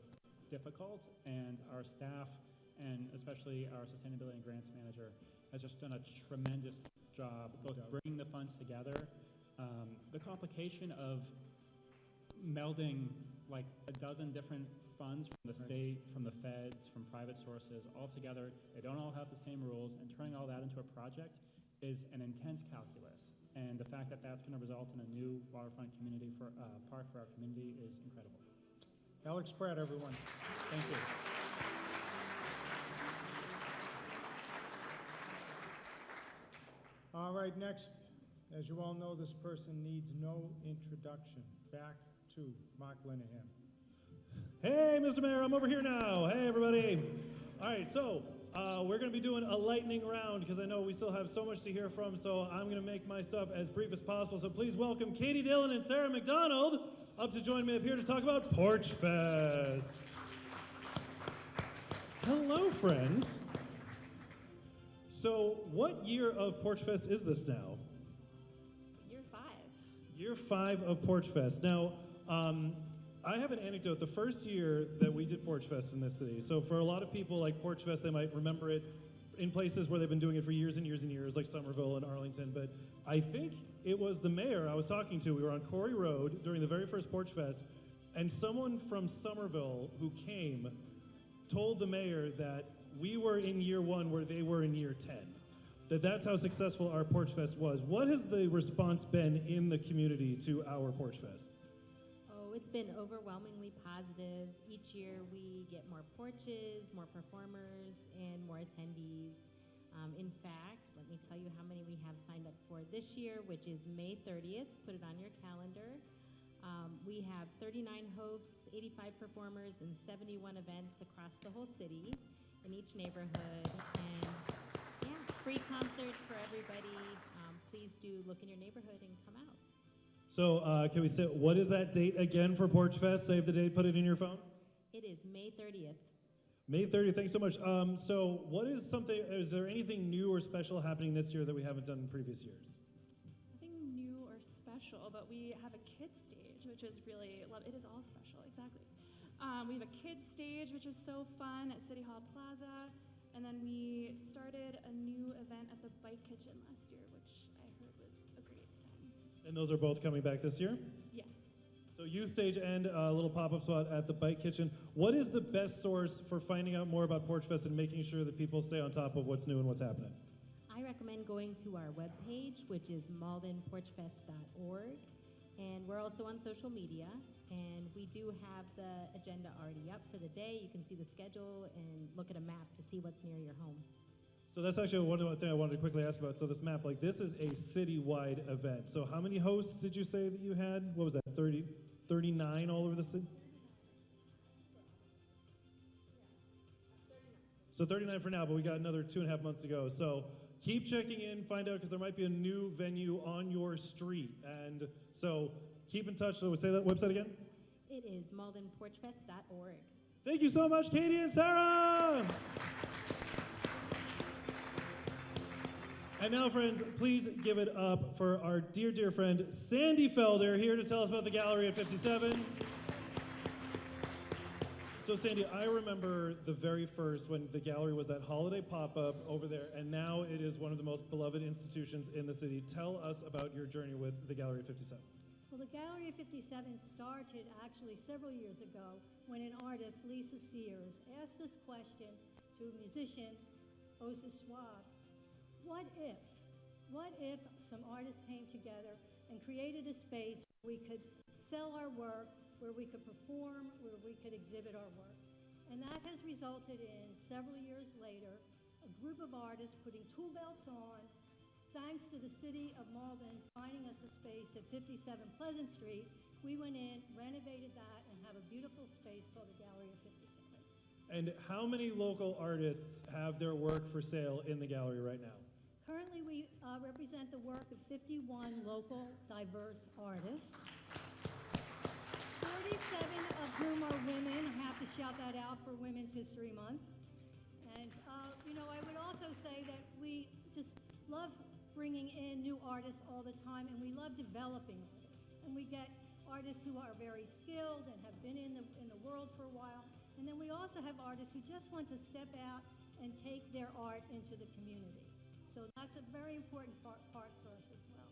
difficult, and our staff, and especially our sustainability and grants manager, has just done a tremendous job both bringing the funds together. The complication of melding like a dozen different funds from the state, from the feds, from private sources, all together. They don't all have the same rules, and turning all that into a project is an intense calculus. And the fact that that's going to result in a new waterfront community park for our community is incredible. Alex Pratt, everyone. Thank you. All right, next, as you all know, this person needs no introduction. Back to Mark Linehan. Hey, Mr. Mayor, I'm over here now. Hey, everybody. All right, so we're going to be doing a lightning round because I know we still have so much to hear from, so I'm going to make my stuff as brief as possible. So please welcome Katie Dillon and Sarah McDonald up to join me up here to talk about Porch Fest. Hello, friends. So what year of Porch Fest is this now? Year 5. Year 5 of Porch Fest. Now, I have an anecdote. The first year that we did Porch Fest in this city, so for a lot of people like Porch Fest, they might remember it in places where they've been doing it for years and years and years, like Somerville and Arlington, but I think it was the mayor I was talking to. We were on Corey Road during the very first Porch Fest, and someone from Somerville who came told the mayor that we were in year 1 where they were in year 10. That's how successful our Porch Fest was. What has the response been in the community to our Porch Fest? It's been overwhelmingly positive. Each year we get more porches, more performers, and more attendees. In fact, let me tell you how many we have signed up for this year, which is May 30th. Put it on your calendar. We have 39 hosts, 85 performers, and 71 events across the whole city in each neighborhood. And yeah, free concerts for everybody. Please do look in your neighborhood and come out. So can we say, what is that date again for Porch Fest? Save the date, put it in your phone. It is May 30th. May 30th, thanks so much. So is there anything new or special happening this year that we haven't done in previous years? Nothing new or special, but we have a kids stage, which is really, it is all special, exactly. We have a kids stage, which is so fun at City Hall Plaza. And then we started a new event at the Bike Kitchen last year, which I heard was a great time. And those are both coming back this year? Yes. So youth stage and a little pop-up spot at the Bike Kitchen. What is the best source for finding out more about Porch Fest and making sure that people stay on top of what's new and what's happening? I recommend going to our webpage, which is maldenporchfest.org. And we're also on social media. And we do have the agenda already up for the day. You can see the schedule and look at a map to see what's near your home. So that's actually one thing I wanted to quickly ask about. So this map, this is a citywide event. So how many hosts did you say that you had? What was that, 39 all over the city? So 39 for now, but we got another 2.5 months to go. So keep checking in, find out, because there might be a new venue on your street. And so keep in touch. So say that website again? It is maldenporchfest.org. Thank you so much, Katie and Sarah! And now, friends, please give it up for our dear, dear friend, Sandy Felder, here to tell us about the gallery at 57. So Sandy, I remember the very first when the gallery was that holiday pop-up over there, and now it is one of the most beloved institutions in the city. Tell us about your journey with the Gallery of 57. Well, the Gallery of 57 started actually several years ago when an artist, Lisa Sears, asked this question to musician Osa Schwab. What if some artists came together and created a space where we could sell our work, where we could perform, where we could exhibit our work? And that has resulted in, several years later, a group of artists putting tool belts on, thanks to the city of Malden finding us a space at 57 Pleasant Street. We went in, renovated that, and have a beautiful space called the Gallery of 57. And how many local artists have their work for sale in the gallery right now? Currently, we represent the work of 51 local, diverse artists. 47 of whom are women. I have to shout that out for Women's History Month. And, I would also say that we just love bringing in new artists all the time, and we love developing artists. And we get artists who are very skilled and have been in the world for a while. And then we also have artists who just want to step out and take their art into the community. So that's a very important part for us as well.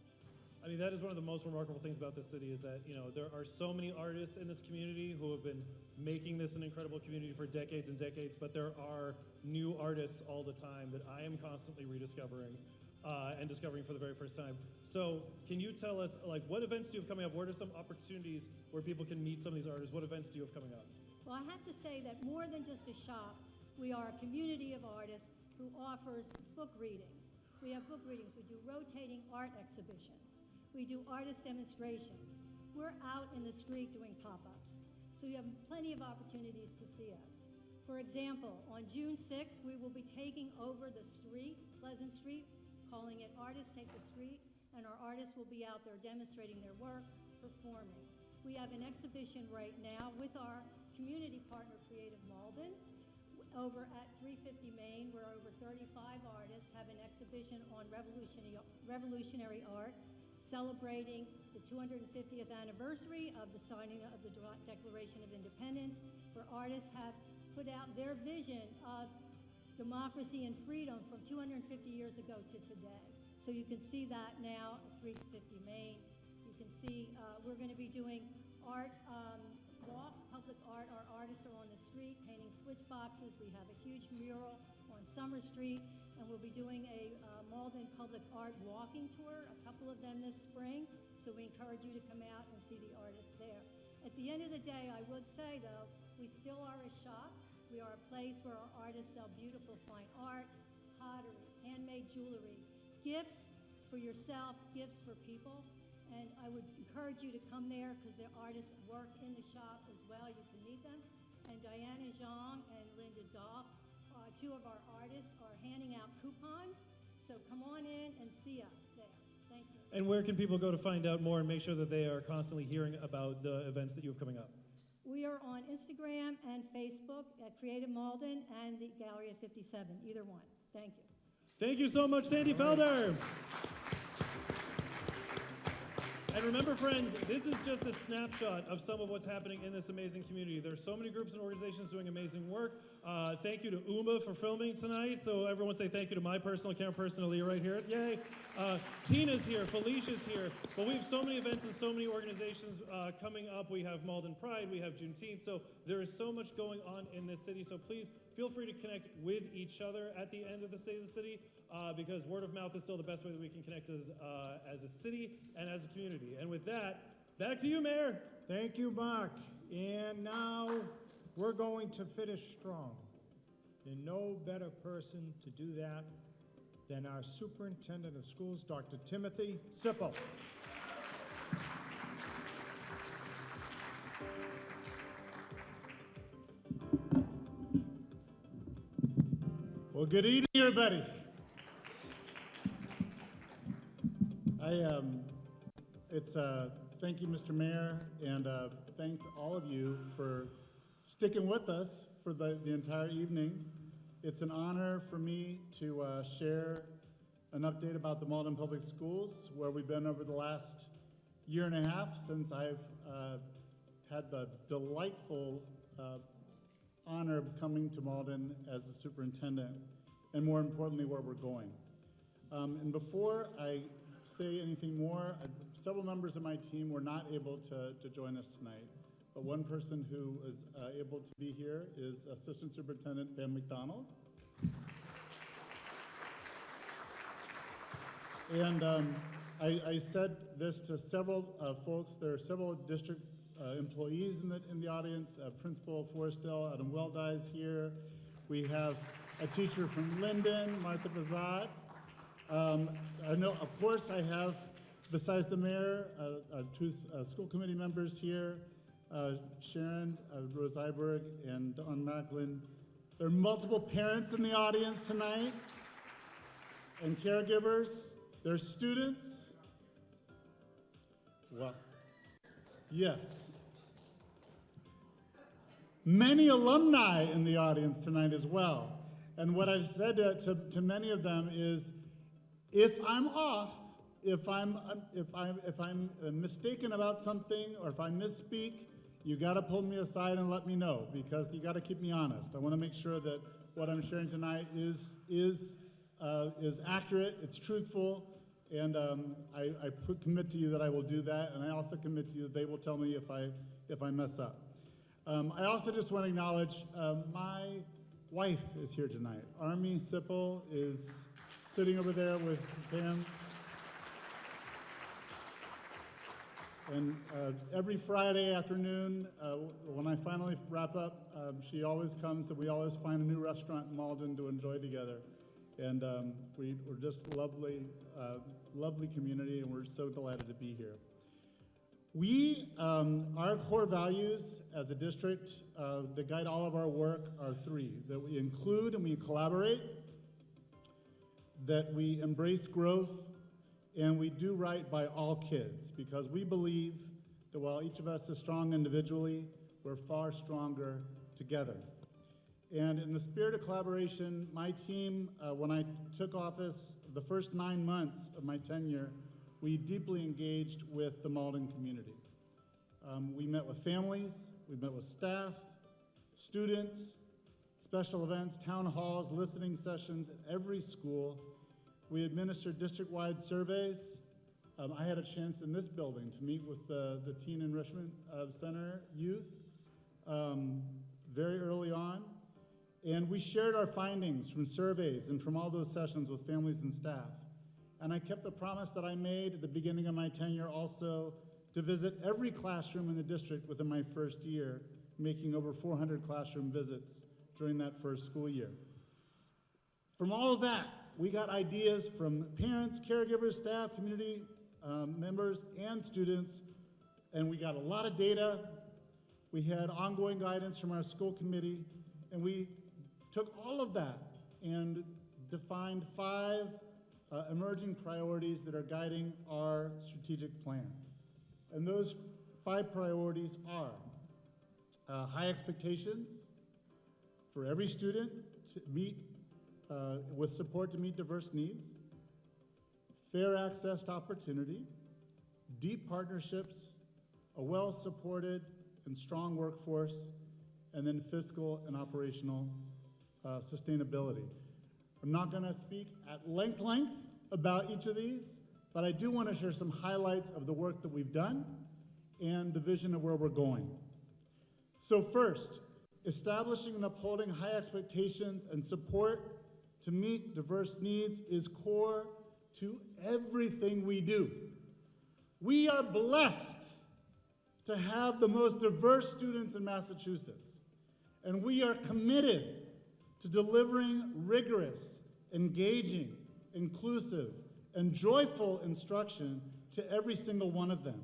I mean, that is one of the most remarkable things about this city is that, there are so many artists in this community who have been making this an incredible community for decades and decades, but there are new artists all the time that I am constantly rediscovering and discovering for the very first time. So can you tell us, what events do you have coming up? What are some opportunities where people can meet some of these artists? What events do you have coming up? Well, I have to say that more than just a shop, we are a community of artists who offers book readings. We have book readings. We do rotating art exhibitions. We do artist demonstrations. We're out in the street doing pop-ups. So you have plenty of opportunities to see us. For example, on June 6th, we will be taking over the street, Pleasant Street, calling it Artists Take the Street, and our artists will be out there demonstrating their work, performing. We have an exhibition right now with our community partner, Creative Malden, over at 350 Main, where over 35 artists have an exhibition on revolutionary art, celebrating the 250th anniversary of the signing of the Declaration of Independence, where artists have put out their vision of democracy and freedom from 250 years ago to today. So you can see that now at 350 Main. You can see we're going to be doing art walk, public art. Our artists are on the street painting switch boxes. We have a huge mural on Summer Street, and we'll be doing a Malden public art walking tour, a couple of them this spring. So we encourage you to come out and see the artists there. At the end of the day, I would say, though, we still are a shop. We are a place where our artists sell beautiful fine art, pottery, handmade jewelry, gifts for yourself, gifts for people. And I would encourage you to come there because the artists work in the shop as well. You can meet them. And Diana Zhang and Linda Dolph, two of our artists, are handing out coupons. So come on in and see us there. Thank you. And where can people go to find out more and make sure that they are constantly hearing about the events that you have coming up? We are on Instagram and Facebook at Creative Malden and the Gallery of 57, either one. Thank you. Thank you so much, Sandy Felder. And remember, friends, this is just a snapshot of some of what's happening in this amazing community. There are so many groups and organizations doing amazing work. Thank you to Uma for filming tonight. So everyone say thank you to my personal camera person, Aaliyah, right here. Yay. Tina's here, Felicia's here. But we have so many events and so many organizations coming up. We have Malden Pride, we have Juneteenth. So there is so much going on in this city. So please feel free to connect with each other at the end of the State of the City. Because word of mouth is still the best way that we can connect as a city and as a community. And with that, back to you, Mayor. Thank you, Mark. And now we're going to finish strong. And no better person to do that than our Superintendent of Schools, Dr. Timothy Sippel. Well, good evening, everybody. Thank you, Mr. Mayor, and thank all of you for sticking with us for the entire evening. It's an honor for me to share an update about the Malden Public Schools, where we've been over the last year and a half since I've had the delightful honor of coming to Malden as the superintendent, and more importantly, where we're going. And before I say anything more, several members of my team were not able to join us tonight, but one person who is able to be here is Assistant Superintendent Ben McDonald. And I said this to several folks. There are several district employees in the audience. Principal Forrestal Adam Weldice here. We have a teacher from Linden, Martha Bazat. I know, of course, I have, besides the mayor, two school committee members here, Sharon, Rose Iberg, and Dawn Macklin. There are multiple parents in the audience tonight, and caregivers. There are students. Well, yes. Many alumni in the audience tonight as well. And what I've said to many of them is, if I'm off, if I'm mistaken about something, or if I misspeak, you got to pull me aside and let me know, because you got to keep me honest. I want to make sure that what I'm sharing tonight is accurate, it's truthful, and I commit to you that I will do that, and I also commit to you that they will tell me if I mess up. I also just want to acknowledge my wife is here tonight. Army Sippel is sitting over there with Pam. And every Friday afternoon, when I finally wrap up, she always comes, and we always find a new restaurant in Malden to enjoy together. And we're just lovely community, and we're so delighted to be here. Our core values as a district that guide all of our work are three: that we include and we collaborate, that we embrace growth, and we do right by all kids, because we believe that while each of us is strong individually, we're far stronger together. And in the spirit of collaboration, my team, when I took office, the first 9 months of my tenure, we deeply engaged with the Malden community. We met with families, we met with staff, students, special events, town halls, listening sessions at every school. We administered district-wide surveys. I had a chance in this building to meet with the Teen Enrichment Center youth very early on. And we shared our findings from surveys and from all those sessions with families and staff. And I kept the promise that I made at the beginning of my tenure also to visit every classroom in the district within my first year, making over 400 classroom visits during that first school year. From all of that, we got ideas from parents, caregivers, staff, community members, and students, and we got a lot of data. We had ongoing guidance from our school committee, and we took all of that and defined 5 emerging priorities that are guiding our strategic plan. And those 5 priorities are high expectations for every student to meet with support to meet diverse needs, fair access to opportunity, deep partnerships, a well-supported and strong workforce, and then fiscal and operational sustainability. I'm not going to speak at length about each of these, but I do want to share some highlights of the work that we've done and the vision of where we're going. So first, establishing and upholding high expectations and support to meet diverse needs is core to everything we do. We are blessed to have the most diverse students in Massachusetts, and we are committed to delivering rigorous, engaging, inclusive, and joyful instruction to every single one of them,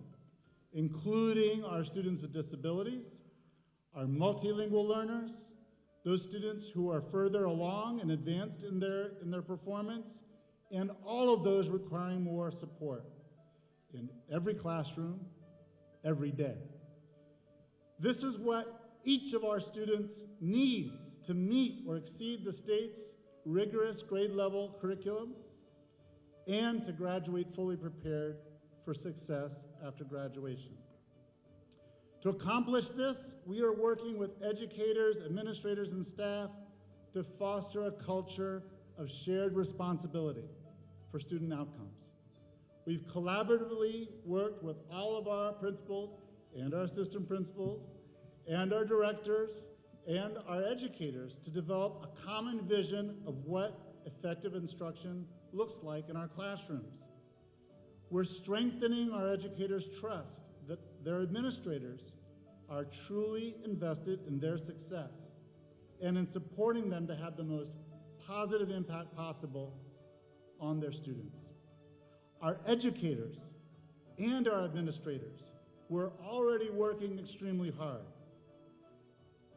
including our students with disabilities, our multilingual learners, those students who are further along and advanced in their performance, and all of those requiring more support in every classroom, every day. This is what each of our students needs to meet or exceed the state's rigorous grade level curriculum and to graduate fully prepared for success after graduation. To accomplish this, we are working with educators, administrators, and staff to foster a culture of shared responsibility for student outcomes. We've collaboratively worked with all of our principals and our assistant principals and our directors and our educators to develop a common vision of what effective instruction looks like in our classrooms. We're strengthening our educators' trust that their administrators are truly invested in their success and in supporting them to have the most positive impact possible on their students. Our educators and our administrators were already working extremely hard.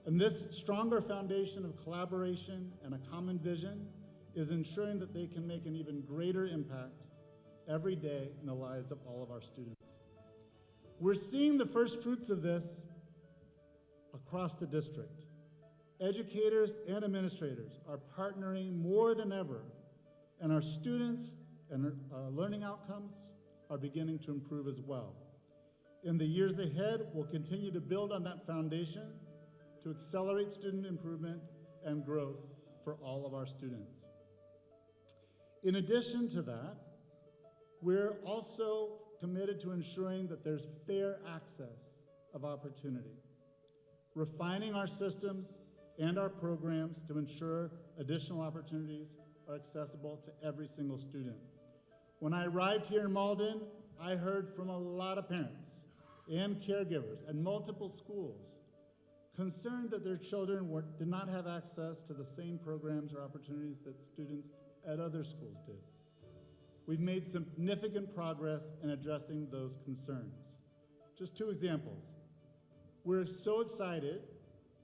And this stronger foundation of collaboration and a common vision is ensuring that they can make an even greater impact every day in the lives of all of our students. We're seeing the first fruits of this across the district. Educators and administrators are partnering more than ever, and our students and learning outcomes are beginning to improve as well. In the years ahead, we'll continue to build on that foundation to accelerate student improvement and growth for all of our students. In addition to that, we're also committed to ensuring that there's fair access of opportunity, refining our systems and our programs to ensure additional opportunities are accessible to every single student. When I arrived here in Malden, I heard from a lot of parents and caregivers at multiple schools concerned that their children did not have access to the same programs or opportunities that students at other schools did. We've made significant progress in addressing those concerns. Just two examples. We're so excited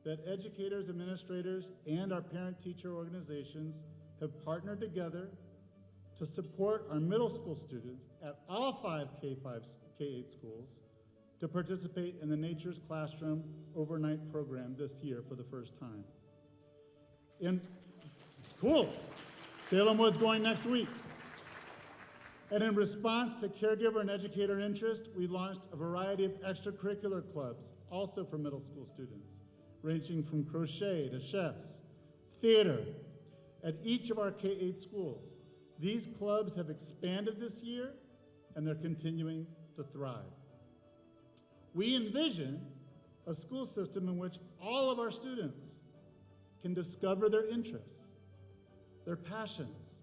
that educators, administrators, and our parent-teacher organizations have partnered together to support our middle school students at all 5 K-8 schools to participate in the Nature's Classroom overnight program this year for the first time. It's cool. Salem Wood's going next week. And in response to caregiver and educator interest, we launched a variety of extracurricular clubs, also for middle school students, ranging from crochet to chess, theater, at each of our K-8 schools. These clubs have expanded this year, and they're continuing to thrive. We envision a school system in which all of our students can discover their interests, their passions,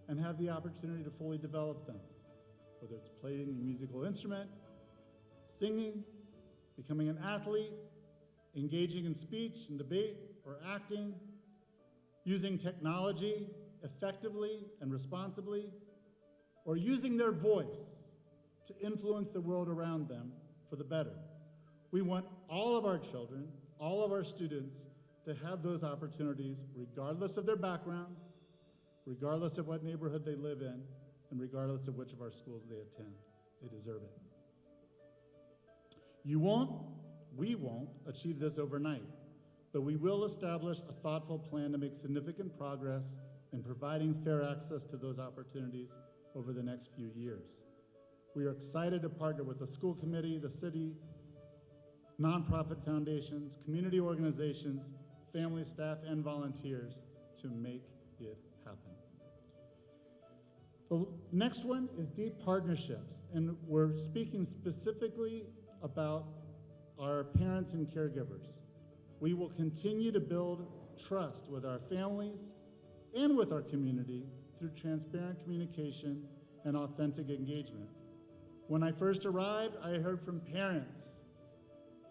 and have the opportunity to fully develop them, whether it's playing a musical instrument, singing, becoming an athlete, engaging in speech and debate or acting, using technology effectively and responsibly, or using their voice to influence the world around them for the better. We want all of our children, all of our students, to have those opportunities regardless of their background, regardless of what neighborhood they live in, and regardless of which of our schools they attend. They deserve it. We won't achieve this overnight, but we will establish a thoughtful plan to make significant progress in providing fair access to those opportunities over the next few years. We are excited to partner with the school committee, the city, nonprofit foundations, community organizations, family, staff, and volunteers to make it happen. The next one is deep partnerships, and we're speaking specifically about our parents and caregivers. We will continue to build trust with our families and with our community through transparent communication and authentic engagement. When I first arrived, I heard from parents,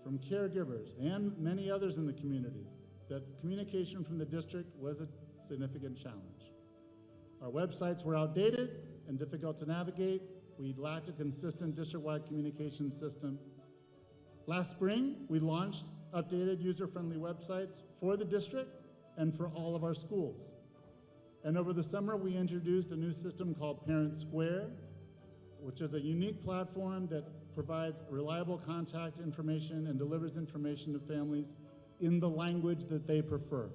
from caregivers, and many others in the community that communication from the district was a significant challenge. Our websites were outdated and difficult to navigate. We lacked a consistent district-wide communication system. Last spring, we launched updated user-friendly websites for the district and for all of our schools. And over the summer, we introduced a new system called Parent Square, which is a unique platform that provides reliable contact information and delivers information to families in the language that they prefer.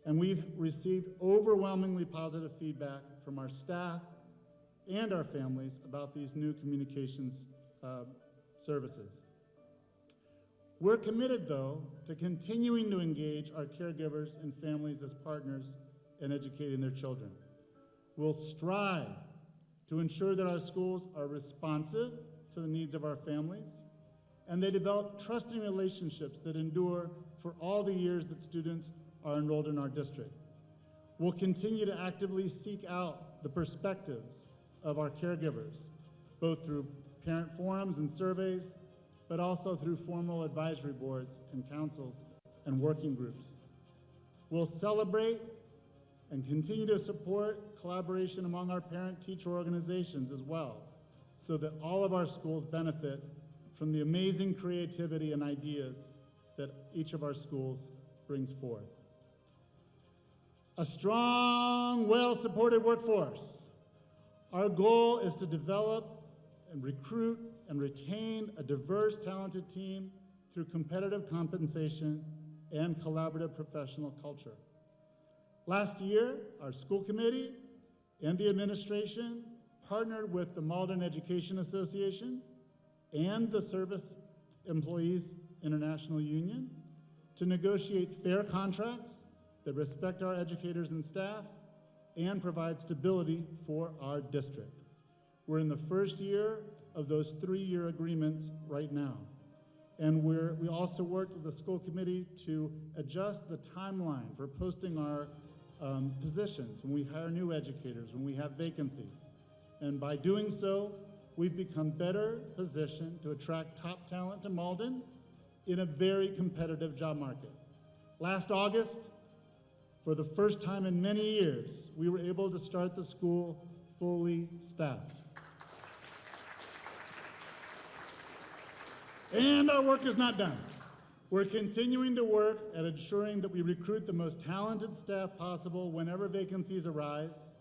And we've received overwhelmingly positive feedback from our staff and our families about these new communications services. We're committed, though, to continuing to engage our caregivers and families as partners in educating their children. We'll strive to ensure that our schools are responsive to the needs of our families, and they develop trusting relationships that endure for all the years that students are enrolled in our district. We'll continue to actively seek out the perspectives of our caregivers, both through parent forums and surveys, but also through formal advisory boards and councils and working groups. We'll celebrate and continue to support collaboration among our parent-teacher organizations as well, so that all of our schools benefit from the amazing creativity and ideas that each of our schools brings forth. A strong, well-supported workforce. Our goal is to develop and recruit and retain a diverse, talented team through competitive compensation and collaborative professional culture. Last year, our school committee and the administration partnered with the Malden Education Association and the Service Employees International Union to negotiate fair contracts that respect our educators and staff and provide stability for our district. We're in the first year of those 3-year agreements right now. And we also worked with the school committee to adjust the timeline for posting our positions when we hire new educators, when we have vacancies. And by doing so, we've become better positioned to attract top talent to Malden in a very competitive job market. Last August, for the first time in many years, we were able to start the school fully staffed. And our work is not done. We're continuing to work at ensuring that we recruit the most talented staff possible whenever vacancies arise.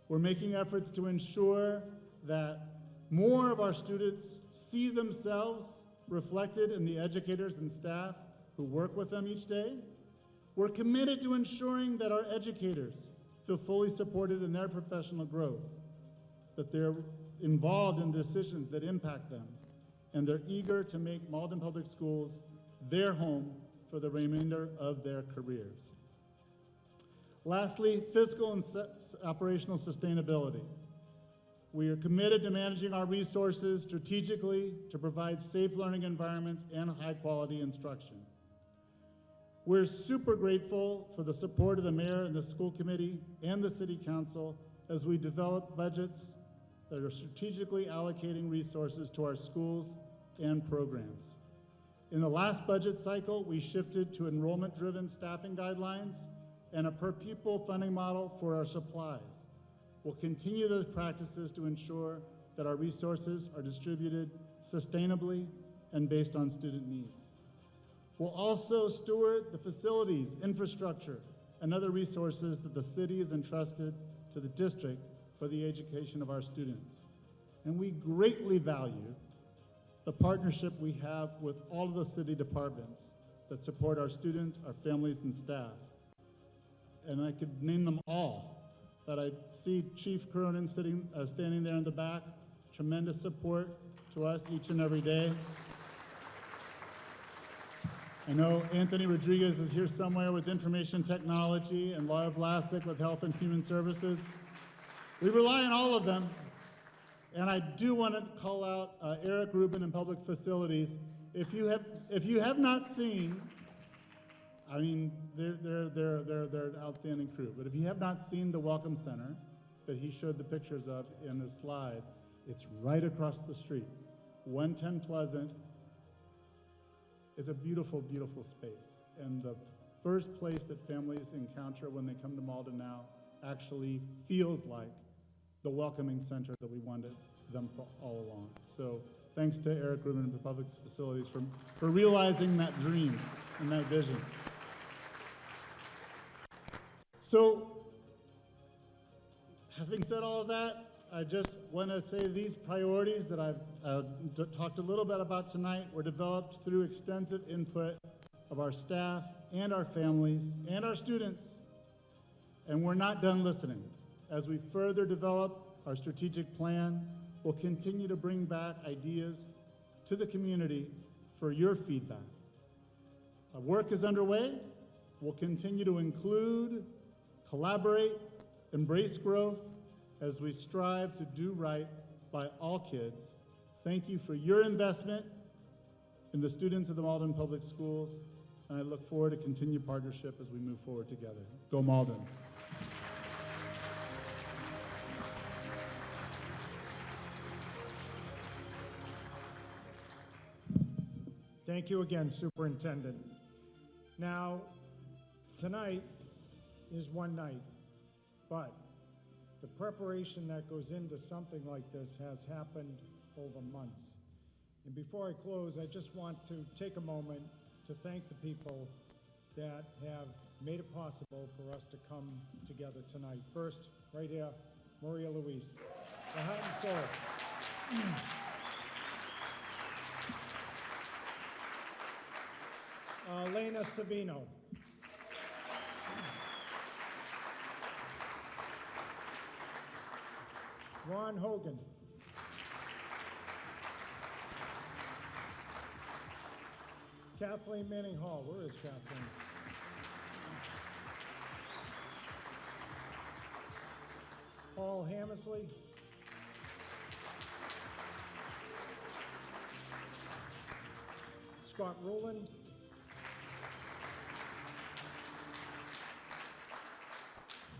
We're making efforts to ensure that more of our students see themselves reflected in the educators and staff who work with them each day. We're committed to ensuring that our educators feel fully supported in their professional growth, that they're involved in decisions that impact them, and they're eager to make Malden Public Schools their home for the remainder of their careers. Lastly, fiscal and operational sustainability. We are committed to managing our resources strategically to provide safe learning environments and high-quality instruction. We're super grateful for the support of the mayor and the school committee and the city council as we develop budgets that are strategically allocating resources to our schools and programs. In the last budget cycle, we shifted to enrollment-driven staffing guidelines and a per-pupil funding model for our supplies. We'll continue those practices to ensure that our resources are distributed sustainably and based on student needs. We'll also steward the facilities, infrastructure, and other resources that the city has entrusted to the district for the education of our students. And we greatly value the partnership we have with all of the city departments that support our students, our families, and staff. And I could name them all, but I see Chief Cronin standing there in the back. Tremendous support to us each and every day. I know Anthony Rodriguez is here somewhere with information technology and Laura Vlasic with Health and Human Services. We rely on all of them. And I do want to call out Eric Rubin in Public Facilities. If you have not seen, I mean, they're an outstanding crew. But if you have not seen the Welcome Center that he showed the pictures of in the slide, it's right across the street, 110 Pleasant. It's a beautiful, beautiful space. And the first place that families encounter when they come to Malden now actually feels like the welcoming center that we wanted them for all along. So thanks to Eric Rubin and the Public Facilities for realizing that dream and that vision. So having said all of that, I just want to say these priorities that I've talked a little bit about tonight were developed through extensive input of our staff and our families and our students. And we're not done listening. As we further develop our strategic plan, we'll continue to bring back ideas to the community for your feedback work is underway. We'll continue to include, collaborate, embrace growth as we strive to do right by all kids. Thank you for your investment in the students of the Malden Public Schools, and I look forward to continued partnership as we move forward together. Go Malden. Thank you again, Superintendent. Now, tonight is one night, but the preparation that goes into something like this has happened over months. And before I close, I just want to take a moment to thank the people that have made it possible for us to come together tonight. First, right here, Maria Luis, the heart and soul. Elena Savino. Ron Hogan. Kathleen Manning Hall. Where is Kathleen? Paul Hammersley. Scott Rowland.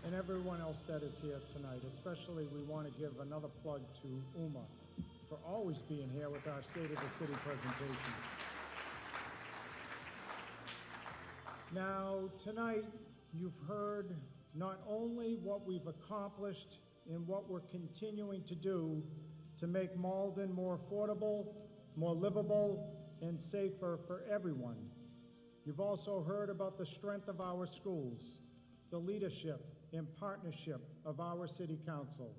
And everyone else that is here tonight. Especially we want to give another plug to Uma for always being here with our State of the City presentations. Now, tonight, you've heard not only what we've accomplished and what we're continuing to do to make Malden more affordable, more livable, and safer for everyone. You've also heard about the strength of our schools, the leadership and partnership of our City Council,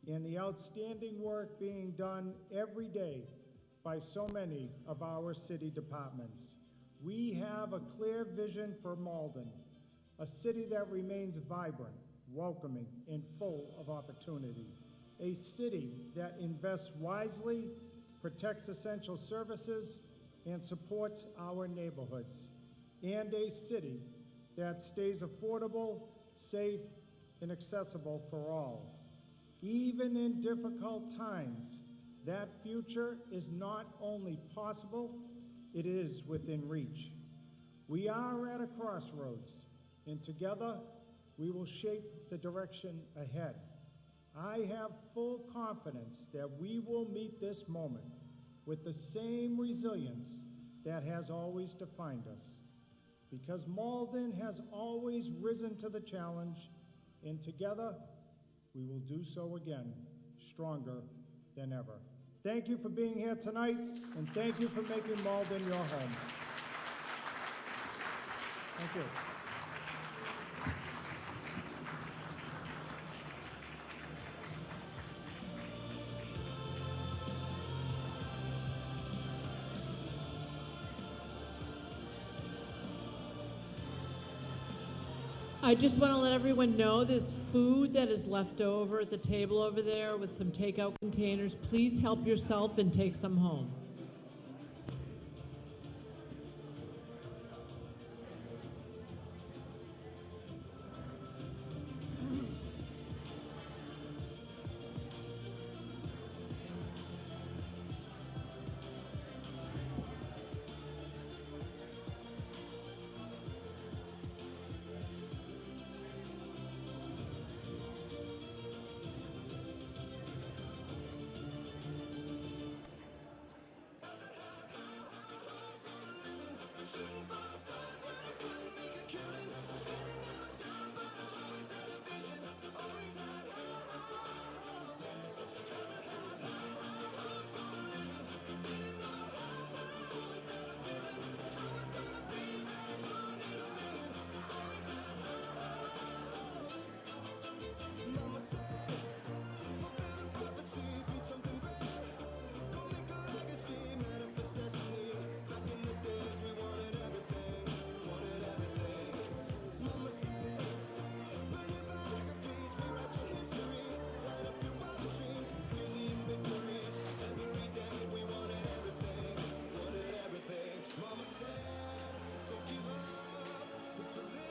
and the outstanding work being done every day by so many of our city departments. We have a clear vision for Malden, a city that remains vibrant, welcoming, and full of opportunity. A city that invests wisely, protects essential services, and supports our neighborhoods. And a city that stays affordable, safe, and accessible for all. Even in difficult times, that future is not only possible, it is within reach. We are at a crossroads, and together we will shape the direction ahead. I have full confidence that we will meet this moment with the same resilience that has always defined us, because Malden has always risen to the challenge, and together we will do so again, stronger than ever. Thank you for being here tonight, and thank you for making Malden your home. Thank you. I just want to let everyone know there's food that is left over at the table over there with some takeout containers. Please help yourself and take some home. Back in the days we wanted everything. It's a